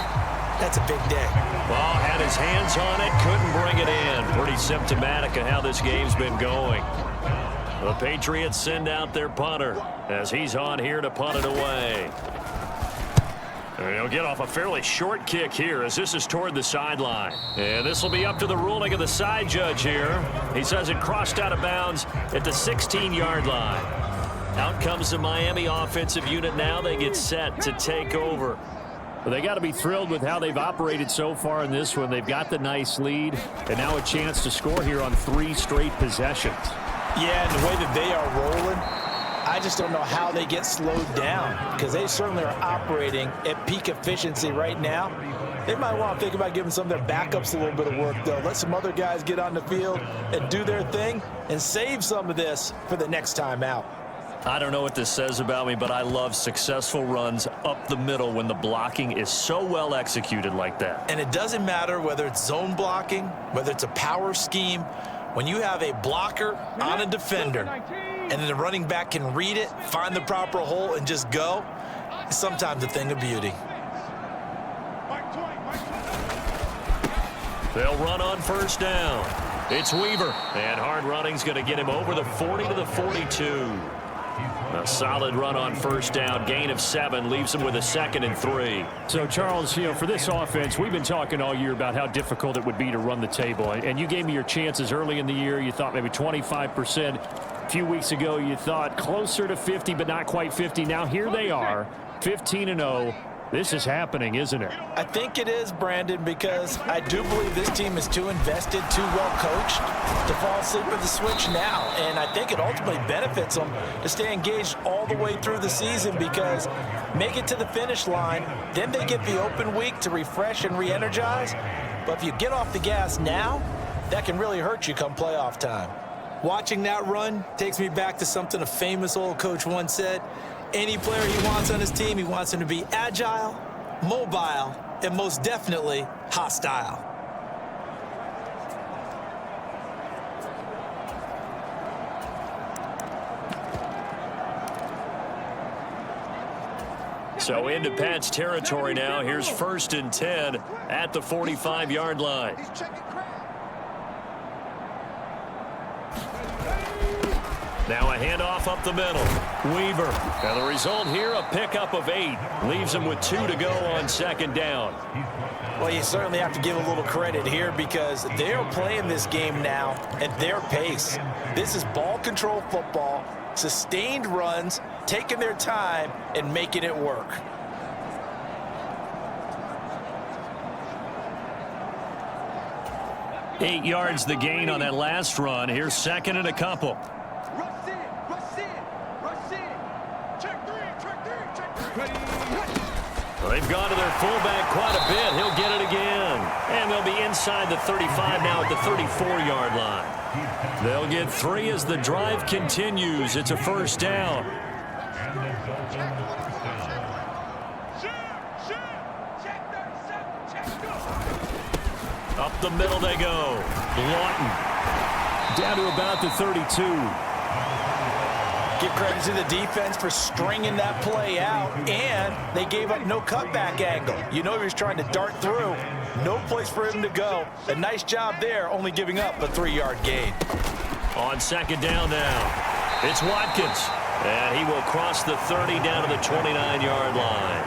that's a big day. Well, had his hands on it, couldn't bring it in. Pretty symptomatic of how this game's been going. The Patriots send out their punter as he's on here to punt it away. And he'll get off a fairly short kick here as this is toward the sideline. And this will be up to the ruling of the side judge here. He says it crossed out of bounds at the 16-yard line. Out comes the Miami offensive unit now. They get set to take over. Well, they got to be thrilled with how they've operated so far in this one. They've got the nice lead, and now a chance to score here on 3 straight possessions. Yeah, and the way that they are rolling, I just don't know how they get slowed down because they certainly are operating at peak efficiency right now. They might want to think about giving some of their backups a little bit of work, though. Let some other guys get on the field and do their thing and save some of this for the next time out. I don't know what this says about me, but I love successful runs up the middle when the blocking is so well executed like that. And it doesn't matter whether it's zone blocking, whether it's a power scheme. When you have a blocker on a defender and then the running back can read it, find the proper hole, and just go, it's sometimes a thing of beauty. They'll run on 1st down. It's Weaver, and hard running's going to get him over the 40 to the 42. A solid run on 1st down, gain of 7, leaves him with a 2nd and 3. So, Charles, for this offense, we've been talking all year about how difficult it would be to run the table. And you gave me your chances early in the year. You thought maybe 25%. A few weeks ago, you thought closer to 50, but not quite 50. Now, here they are, 15-0, This is happening, isn't it? I think it is, Brandon, because I do believe this team is too invested, too well coached to fall asleep at the switch now. And I think it ultimately benefits them to stay engaged all the way through the season, because make it to the finish line, then they get the open week to refresh and re-energize. But if you get off the gas now, that can really hurt you come playoff time. Watching that run takes me back to something a famous old coach once said. Any player he wants on his team, he wants him to be agile, mobile, and most definitely hostile. So into Pat's territory now. Here's 1st and 10 at the 45-yard line. Now a handoff up the middle. Weaver. And the result here, a pickup of 8. Leaves him with 2 to go on 2nd down. Well, you certainly have to give a little credit here, because they're playing this game now at their pace. This is ball control football, sustained runs, taking their time and making it work. Eight yards the gain on that last run. Here's 2nd and a couple. They've gone to their fullback quite a bit. He'll get it again. And they'll be inside the 35 now at the 34-yard line. They'll get 3 as the drive continues. It's a 1st down. Up the middle they go. Lawton down to about the 32. Give credit to the defense for stringing that play out, and they gave up no cutback angle. You know he was trying to dart through. No place for him to go. A nice job there, only giving up a 3-yard gain. On 2nd down now, it's Watkins. And he will cross the 30 down to the 29-yard line.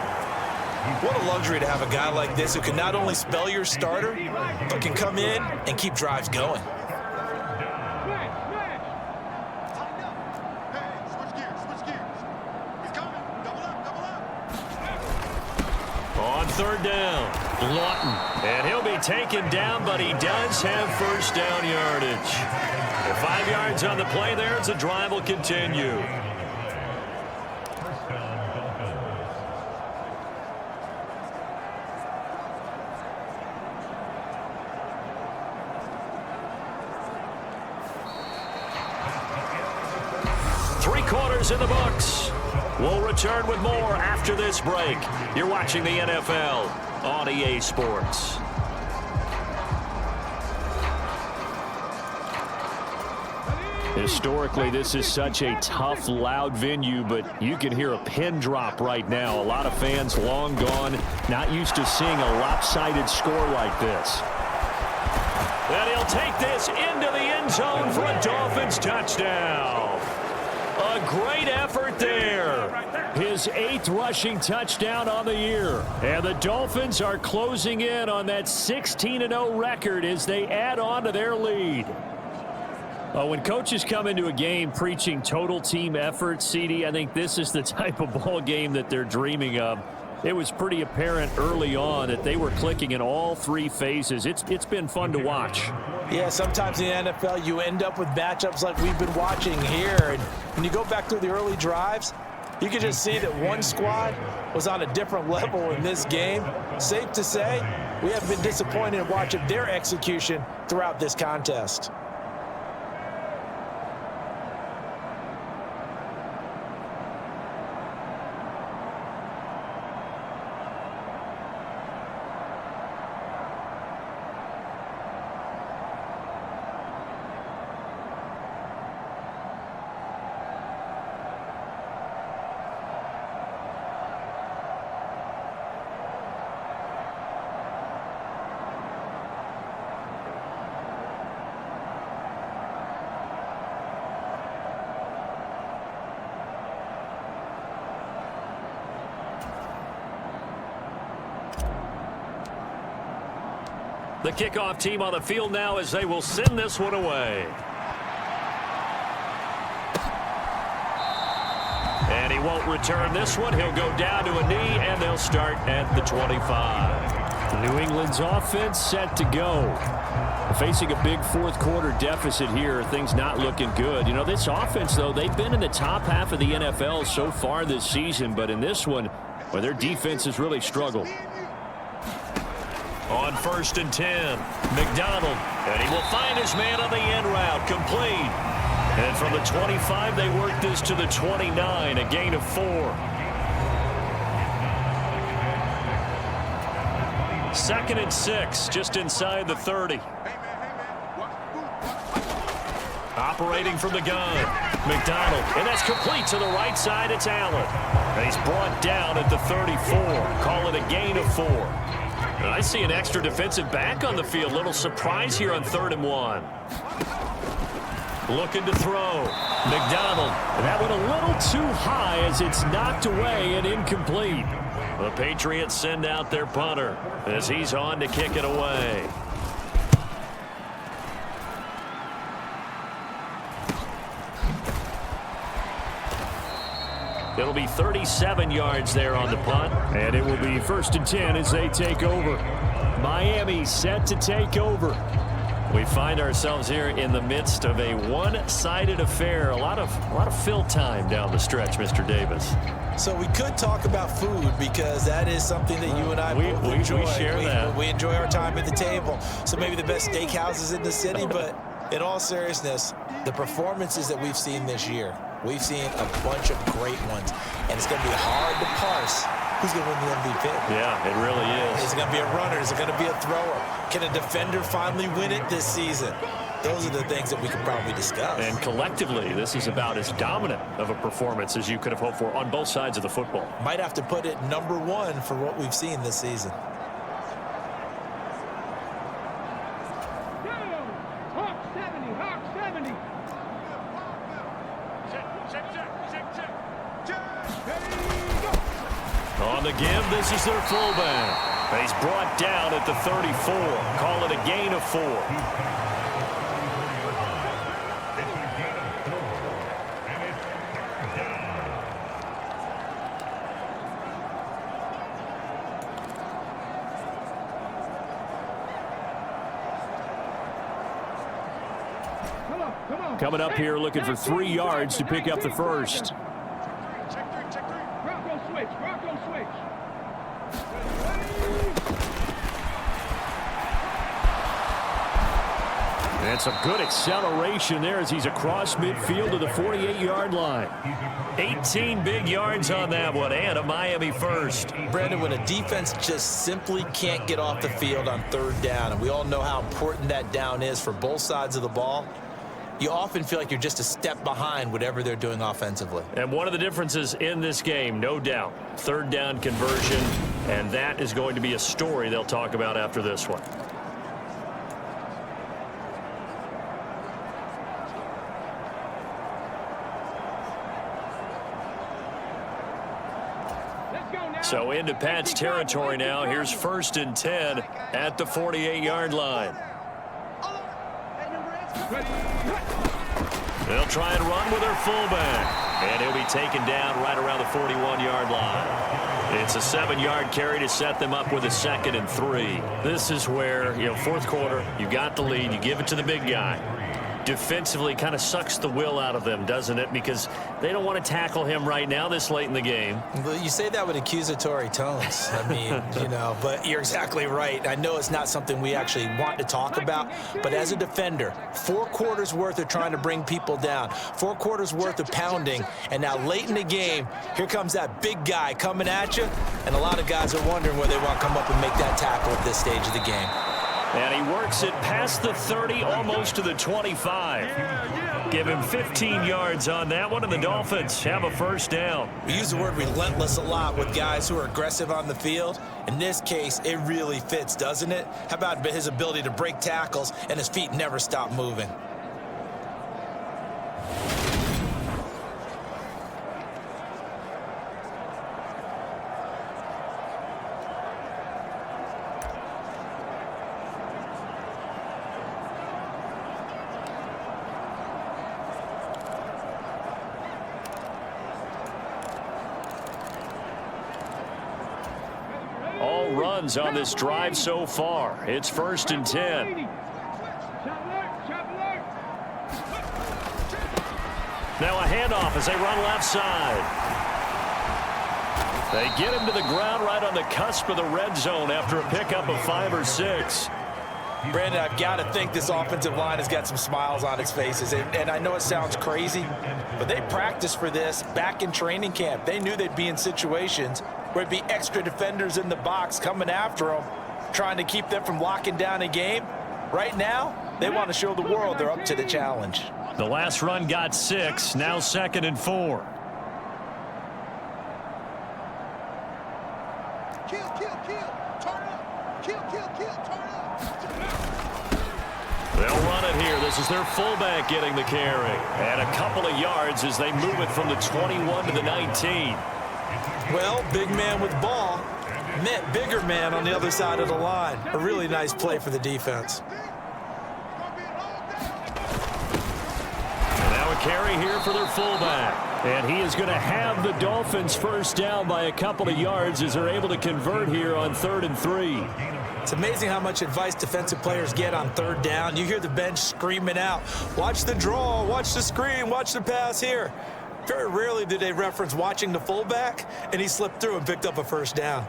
What a luxury to have a guy like this who can not only spell your starter, but can come in and keep drives going. On 3rd down, Lawton. And he'll be taken down, but he does have 1st down yardage. And 5 yards on the play there as the drive will continue. Three-quarters in the books. We'll return with more after this break. You're watching the NFL on EA Sports. Historically, this is such a tough, loud venue, but you can hear a pin drop right now. A lot of fans long gone, not used to seeing a lopsided score like this. And he'll take this into the end zone for a Dolphins touchdown. A great effort there. His 8th rushing touchdown on the year. And the Dolphins are closing in on that 16-0 record as they add on to their lead. When coaches come into a game preaching total team effort, CD, I think this is the type of ball game that they're dreaming of. It was pretty apparent early on that they were clicking in all 3 phases. It's been fun to watch. Yeah, sometimes in the NFL you end up with matchups like we've been watching here. And when you go back through the early drives, you can just see that one squad was on a different level in this game. Safe to say, we have been disappointed in watching their execution throughout this contest. The kickoff team on the field now as they will send this one away. And And he won't return this one. He'll go down to a knee, and they'll start at the 25. New England's offense set to go. Facing a big fourth quarter deficit here, things not looking good. You know, this offense, though, they've been in the top half of the NFL so far this season, but in this one, well, their defense has really struggled. On 1st and 10, McDonald, and he will find his man on the end route, complete. And from the 25, they work this to the 29, a gain of 4. 2nd and 6, just inside the 30. Operating from the gun, McDonald, and that's complete to the right side. It's Allen. And he's brought down at the 34. Call it a gain of 4. And I see an extra defensive back on the field. Little surprise here on 3rd and 1. Looking to throw. McDonald. And that went a little too high as it's knocked away and incomplete. The Patriots send out their punter as he's on to kick it away. It'll be 37 yards there on the punt. And it will be 1st and 10 as they take over. Miami set to take over. We find ourselves here in the midst of a one-sided affair. A lot of fill time down the stretch, Mr. Davis. So we could talk about food because that is something that you and I both enjoy. We share that. We enjoy our time at the table. So maybe the best steakhouses in the city, but in all seriousness, the performances that we've seen this year, we've seen a bunch of great ones, and it's going to be hard to parse who's going to win the MVP. Yeah, it really is. Is it going to be a runner? Is it going to be a thrower? Can a defender finally win it this season? Those are the things that we could probably discuss. And collectively, this is about as dominant of a performance as you could have hoped for on both sides of the football. Might have to put it #1 for what we've seen this season. On the give, this is their fullback. He's brought down at the 34. Call it a gain of 4. Coming up here looking for 3 yards to pick up the first. And some good acceleration there as he's across midfield to the 48-yard line. 18 big yards on that one, and a Miami first. Brandon, when a defense just simply can't get off the field on 3rd down, and we all know how important that down is for both sides of the ball, you often feel like you're just a step behind whatever they're doing offensively. And one of the differences in this game, no doubt, 3rd down conversion, and that is going to be a story they'll talk about after this one. So into Pat's territory now. Here's 1st and 10 at the 48-yard line. They'll try and run with their fullback. And he'll be taken down right around the 41-yard line. It's a 7-yard carry to set them up with a 2nd and 3. This is where, 4th quarter, you got the lead, you give it to the big guy. Defensively kind of sucks the will out of them, doesn't it? Because they don't want to tackle him right now this late in the game. Well, you say that with accusatory tones. I mean, but you're exactly right. I know it's not something we actually want to talk about, but as a defender, 4 quarters worth of trying to bring people down, 4 quarters worth of pounding, and now late in the game, here comes that big guy coming at you, and a lot of guys are wondering whether they want to come up and make that tackle at this stage of the game. And he works it past the 30, almost to the 25. Give him 15 yards on that one, and the Dolphins have a 1st down. We use the word relentless a lot with guys who are aggressive on the field. In this case, it really fits, doesn't it? How about his ability to break tackles and his feet never stop moving? no runs on this drive so far. It's 1st and 10. Now a handoff as they run left side. They get him to the ground right on the cusp of the red zone after a pickup of 5 or 6. Brandon, I've got to think this offensive line has got some smiles on its faces. And I know it sounds crazy, but they practiced for this back in training camp. They knew they'd be in situations where it'd be extra defenders in the box coming after them, trying to keep them from locking down a game. Right now, they want to show the world they're up to the challenge. The last run got 6, now 2nd and 4. They'll run it here. This is their fullback getting the carry. And a couple of yards as they move it from the 21 to the 19. Well, big man with ball met bigger man on the other side of the line. A really nice play for the defense. And now a carry here for their fullback. And he is going to have the Dolphins first down by a couple of yards as they're able to convert here on 3rd and 3. It's amazing how much advice defensive players get on 3rd down. You hear the bench screaming out, watch the draw, watch the screen, watch the pass here. Very rarely do they reference watching the fullback, and he slipped through and picked up a first down.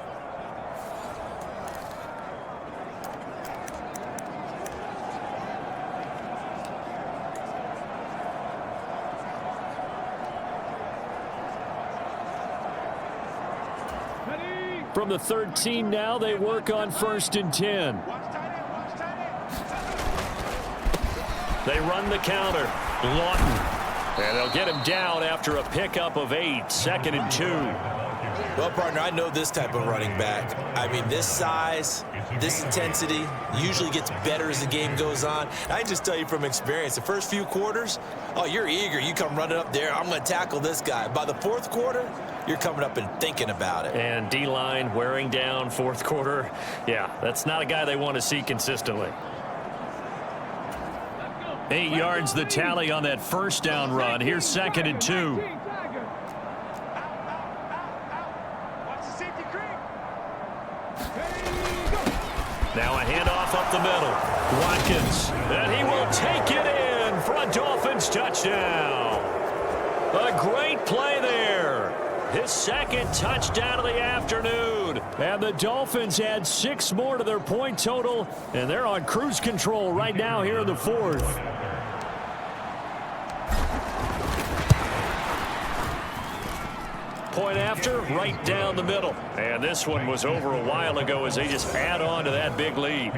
From the 13 now, they work on 1st and 10. They run the counter. Lawton. And they'll get him down after a pickup of 8, 2nd and 2. Well, partner, I know this type of running back. I mean, this size, this intensity usually gets better as the game goes on. I can just tell you from experience, the first few quarters, oh, you're eager. You come running up there, I'm going to tackle this guy. By the 4th quarter, you're coming up and thinking about it. And D-line wearing down 4th quarter. Yeah, that's not a guy they want to see consistently. 8 yards the tally on that first down run. Here's 2nd and 2. Now a handoff up the middle. Watkins. And he will take it in for a Dolphins touchdown. A great play there. His 2nd touchdown of the afternoon. And the Dolphins add 6 more to their point total. And they're on cruise control right now here in the 4th. Point after, right down the middle. And this one was over a while ago as they just add on to that big lead.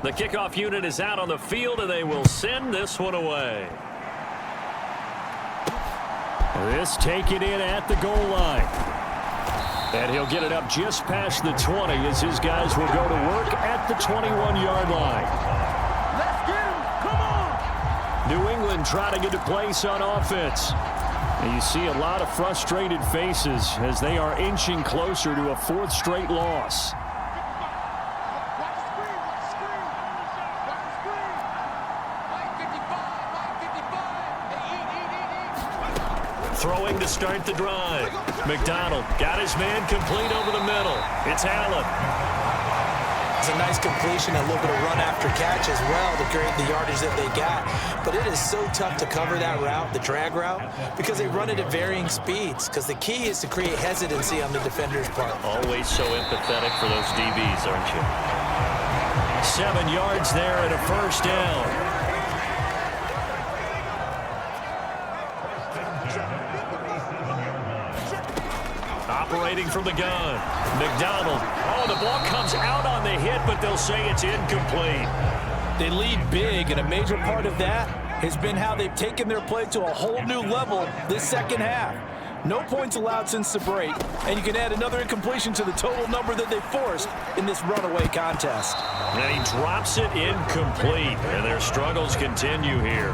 The kickoff unit is out on the field, and they will send this one away. This taken in at the goal line. And he'll get it up just past the 20 as his guys will go to work at the 21-yard line. Let's get him. Come on. New England trying to get a place on offense. And you see a lot of frustrated faces as they are inching closer to a 4th straight loss. Throwing to start the drive. McDonald got his man complete over the middle. It's Allen. It's a nice completion, a little bit of run after catch as well to create the yardage that they got. But it is so tough to cover that route, the drag route, because they run it at varying speeds. Because the key is to create hesitancy on the defender's part. Always so empathetic for those DBs, aren't you? 7 yards there and a first down. Operating from the gun. McDonald. Oh, the ball comes out on the hit, but they'll say it's incomplete. They lead big, and a major part of that has been how they've taken their play to a whole new level this second half. No points allowed since the break, and you can add another incompletion to the total number that they forced in this runaway contest. And he drops it incomplete, and their struggles continue here.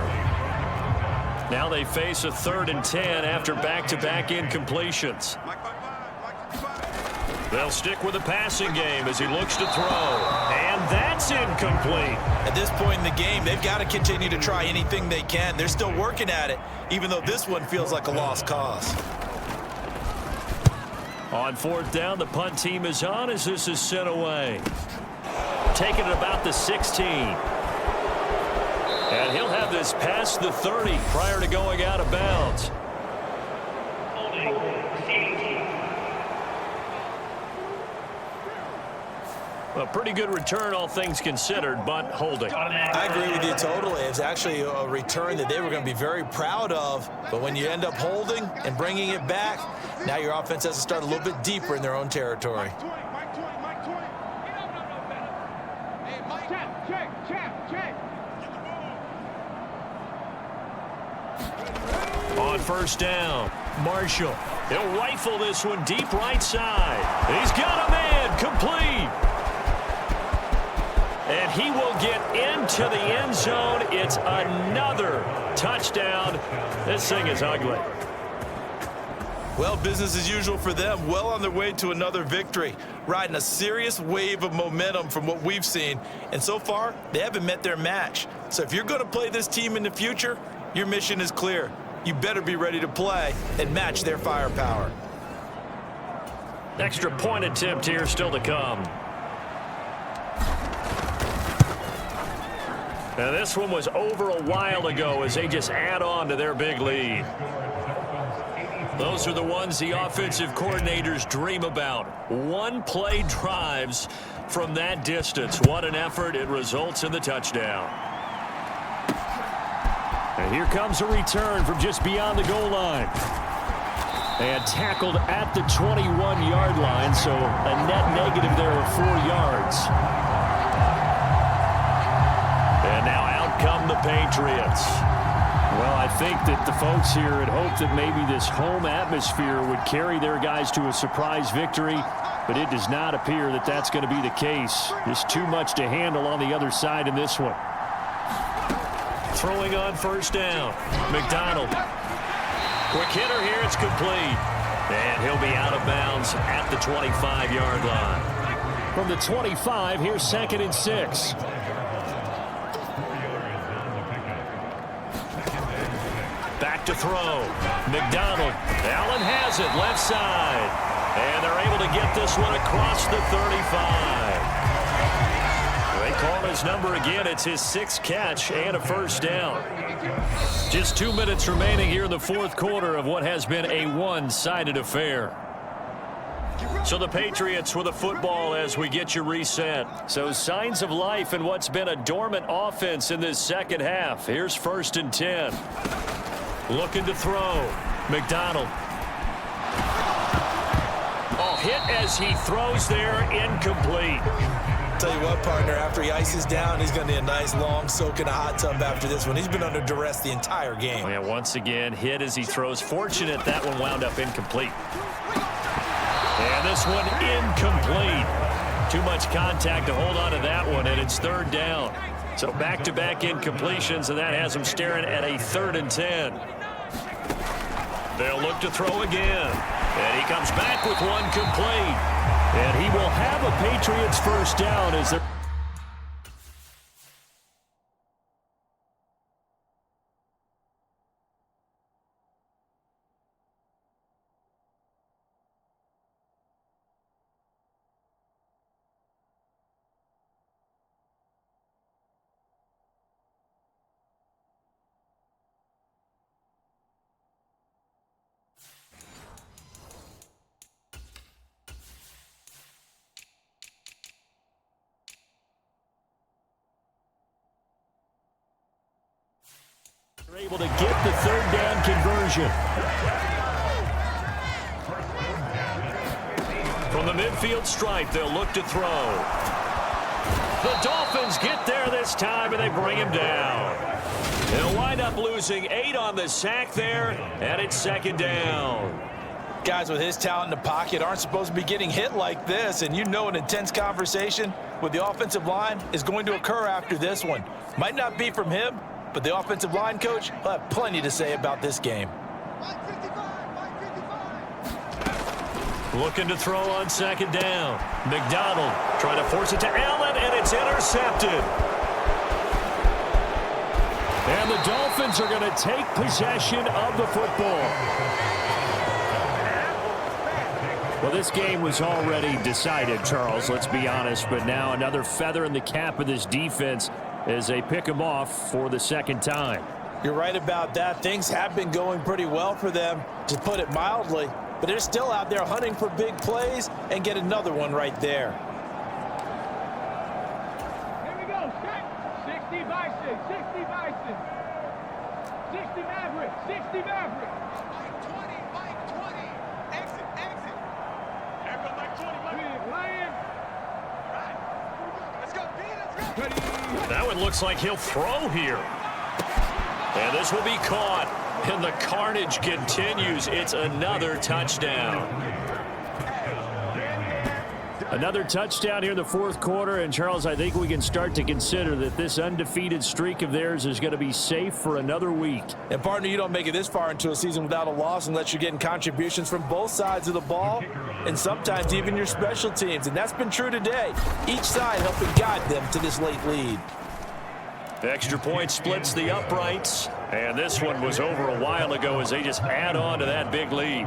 Now they face a 3rd and 10 after back-to-back incompletions. They'll stick with the passing game as he looks to throw. And that's incomplete. At this point in the game, they've got to continue to try anything they can. They're still working at it, even though this one feels like a lost cause. On fourth down, the punt team is on as this is sent away. Taking it about the 16. And he'll have this past the 30 prior to going out of bounds. A pretty good return, all things considered, but holding. I agree with you totally. It's actually a return that they were going to be very proud of. But when you end up holding and bringing it back, now your offense has to start a little bit deeper in their own territory. On first down, Marshall. He'll rifle this one deep right side. He's got a man, complete. And he will get into the end zone. It's another touchdown. This thing is ugly. Well, business as usual for them. Well on their way to another victory. Riding a serious wave of momentum from what we've seen. And so far, they haven't met their match. So if you're going to play this team in the future, your mission is clear. You better be ready to play and match their firepower. Extra point attempt here still to come. Now this one was over a while ago as they just add on to their big lead. Those are the ones the offensive coordinators dream about. One-play drives from that distance. What an effort. It results in the touchdown. And here comes a return from just beyond the goal line. And tackled at the 21-yard line, so a net negative there of 4 yards. And now out come the Patriots. Well, I think that the folks here had hoped that maybe this home atmosphere would carry their guys to a surprise victory, but it does not appear that that's going to be the case. There's too much to handle on the other side in this one. Throwing on first down, McDonald. Quick hitter here, it's complete. And he'll be out of bounds at the 25-yard line. From the 25, here's 2nd and 6. Back to throw. McDonald. Allen has it, left side. And they're able to get this one across the 35. They call his number again. It's his 6th catch and a first down. Just 2 minutes remaining here in the fourth quarter of what has been a one-sided affair. So the Patriots with the football as we get you reset. So signs of life in what's been a dormant offense in this second half. Here's 1st and 10. Looking to throw. McDonald. Oh, hit as he throws there, incomplete. Tell you what, partner, after he ices down, he's going to need a nice long soak in a hot tub after this one. He's been under duress the entire game. Oh, yeah, once again, hit as he throws. Fortunate that one wound up incomplete. And this one incomplete. Too much contact to hold on to that one, and it's 3rd down. So back-to-back incompletions, and that has him staring at a 3rd and 10. They'll look to throw again. And he comes back with one complete. And he will have a Patriots first down as they're... able to get the 3rd down conversion. From the midfield stripe, they'll look to throw. The Dolphins get there this time, and they bring him down. They'll wind up losing 8 on the sack there, and it's 2nd down. Guys with his talent in the pocket aren't supposed to be getting hit like this, and you know an intense conversation with the offensive line is going to occur after this one. Might not be from him, but the offensive line coach will have plenty to say about this game. Looking to throw on second down. McDonald trying to force it to Allen, and it's intercepted. And the Dolphins are going to take possession of the football. Well, this game was already decided, Charles, let's be honest. But now another feather in the cap of this defense as they pick them off for the second time. You're right about that. Things have been going pretty well for them, to put it mildly. But they're still out there hunting for big plays and get another one right there. Here we go. Set. 60 Bison. 60 Bison. 60 Maverick. 60 Maverick. Mike 20. Mike 20. Exit. Exit. Here go Mike 20. Mike. Lion. Right. Let's go. B. Let's go. That one looks like he'll throw here. And this will be caught. And the carnage continues. It's another touchdown. Another touchdown here in the fourth quarter. And, Charles, I think we can start to consider that this undefeated streak of theirs is going to be safe for another week. And, partner, you don't make it this far into a season without a loss unless you're getting contributions from both sides of the ball and sometimes even your special teams. And that's been true today. Each side helping guide them to this late lead. Extra point splits the uprights. And this one was over a while ago as they just add on to that big lead.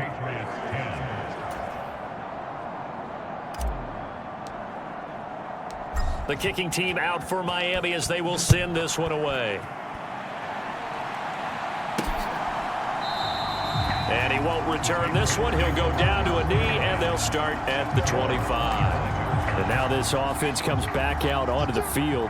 The kicking team out for Miami as they will send this one away. And he won't return this one. He'll go down to a knee, and they'll start at the 25. And now this offense comes back out onto the field.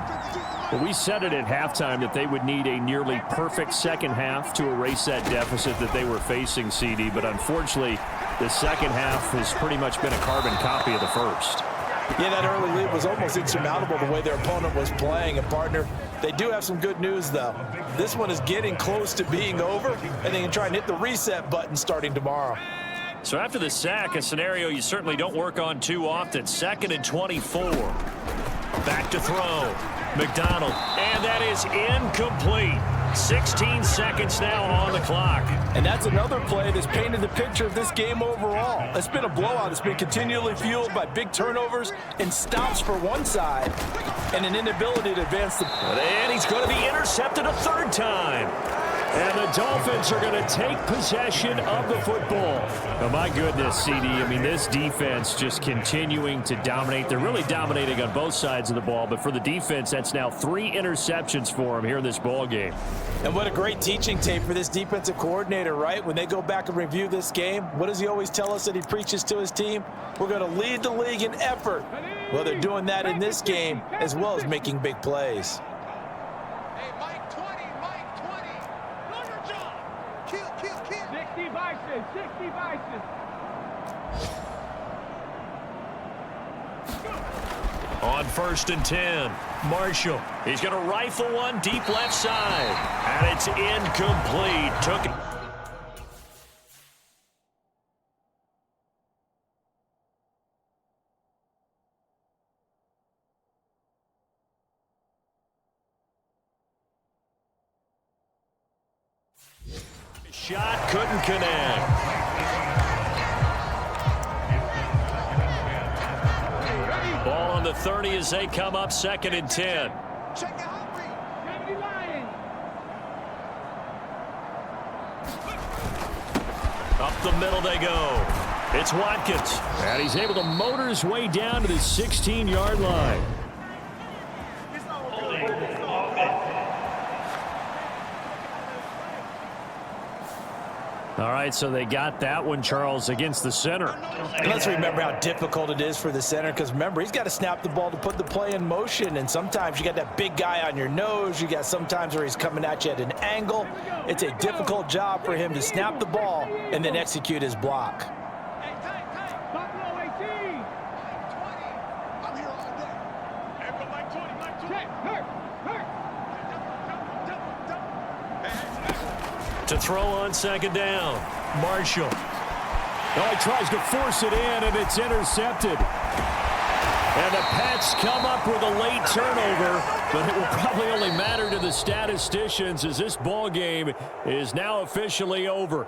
Well, we said it at halftime that they would need a nearly perfect second half to erase that deficit that they were facing, CD. But unfortunately, the second half has pretty much been a carbon copy of the first. Yeah, that early lead was almost insurmountable the way their opponent was playing. And, partner, they do have some good news, though. This one is getting close to being over, and they can try and hit the reset button starting tomorrow. So after the sack, a scenario you certainly don't work on too often. 2nd and 24. Back to throw. McDonald, and that is incomplete. 16 seconds now on the clock. And that's another play that's painted the picture of this game overall. It's been a blowout. It's been continually fueled by big turnovers and stops for one side and an inability to advance the... And he's going to be intercepted a third time. And the Dolphins are going to take possession of the football. Oh, my goodness, CD. I mean, this defense just continuing to dominate. They're really dominating on both sides of the ball. But for the defense, that's now 3 interceptions for them here in this ball game. And what a great teaching tape for this defensive coordinator, right? When they go back and review this game, what does he always tell us that he preaches to his team? We're going to lead the league in effort. Well, they're doing that in this game as well as making big plays. Hey, Mike 20. Mike 20. Do your job. Kill. 60 Bison. 60 Bison. On 1st and 10, Marshall. He's going to rifle one deep left side. And it's incomplete. Took it. Shot couldn't connect. Ball on the 30 as they come up 2nd and 10. Check it out. Kennedy Lions. Up the middle they go. It's Watkins. And he's able to motor his way down to the 16-yard line. All right, so they got that one, Charles, against the center. And let's remember how difficult it is for the center, because remember, he's got to snap the ball to put the play in motion, and sometimes you got that big guy on your nose. You got sometimes where he's coming at you at an angle. It's a difficult job for him to snap the ball and then execute his block. Hey, tight. Buffalo 18. Mike 20. I'm here all day. Hey, go Mike 20. Mike 20. Check. Hurt. To throw on 2nd down, Marshall. Oh, he tries to force it in, and it's intercepted. And the Pats come up with a late turnover, but it will probably only matter to the statisticians as this ball game is now officially over.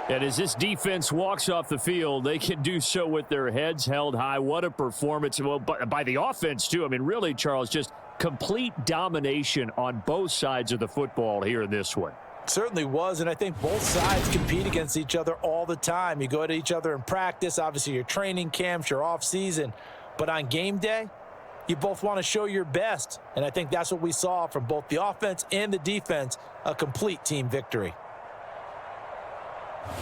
And as this defense walks off the field, they can do so with their heads held high. What a performance. Well, by the offense, too. I mean, really, Charles, just complete domination on both sides of the football here in this one. Certainly was, and I think both sides compete against each other all the time. You go at each other in practice, obviously your training camps, your off-season. But on game day, you both want to show your best. And I think that's what we saw from both the offense and the defense, a complete team victory.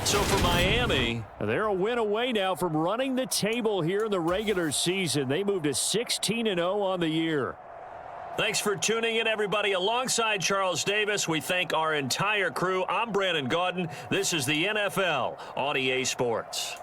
So for Miami, they're a win away now from running the table here in the regular season. They moved to 16-0 on the year. Thanks for tuning in, everybody. Alongside Charles Davis, we thank our entire crew. I'm Brandon Gaudin. This is the NFL on EA Sports.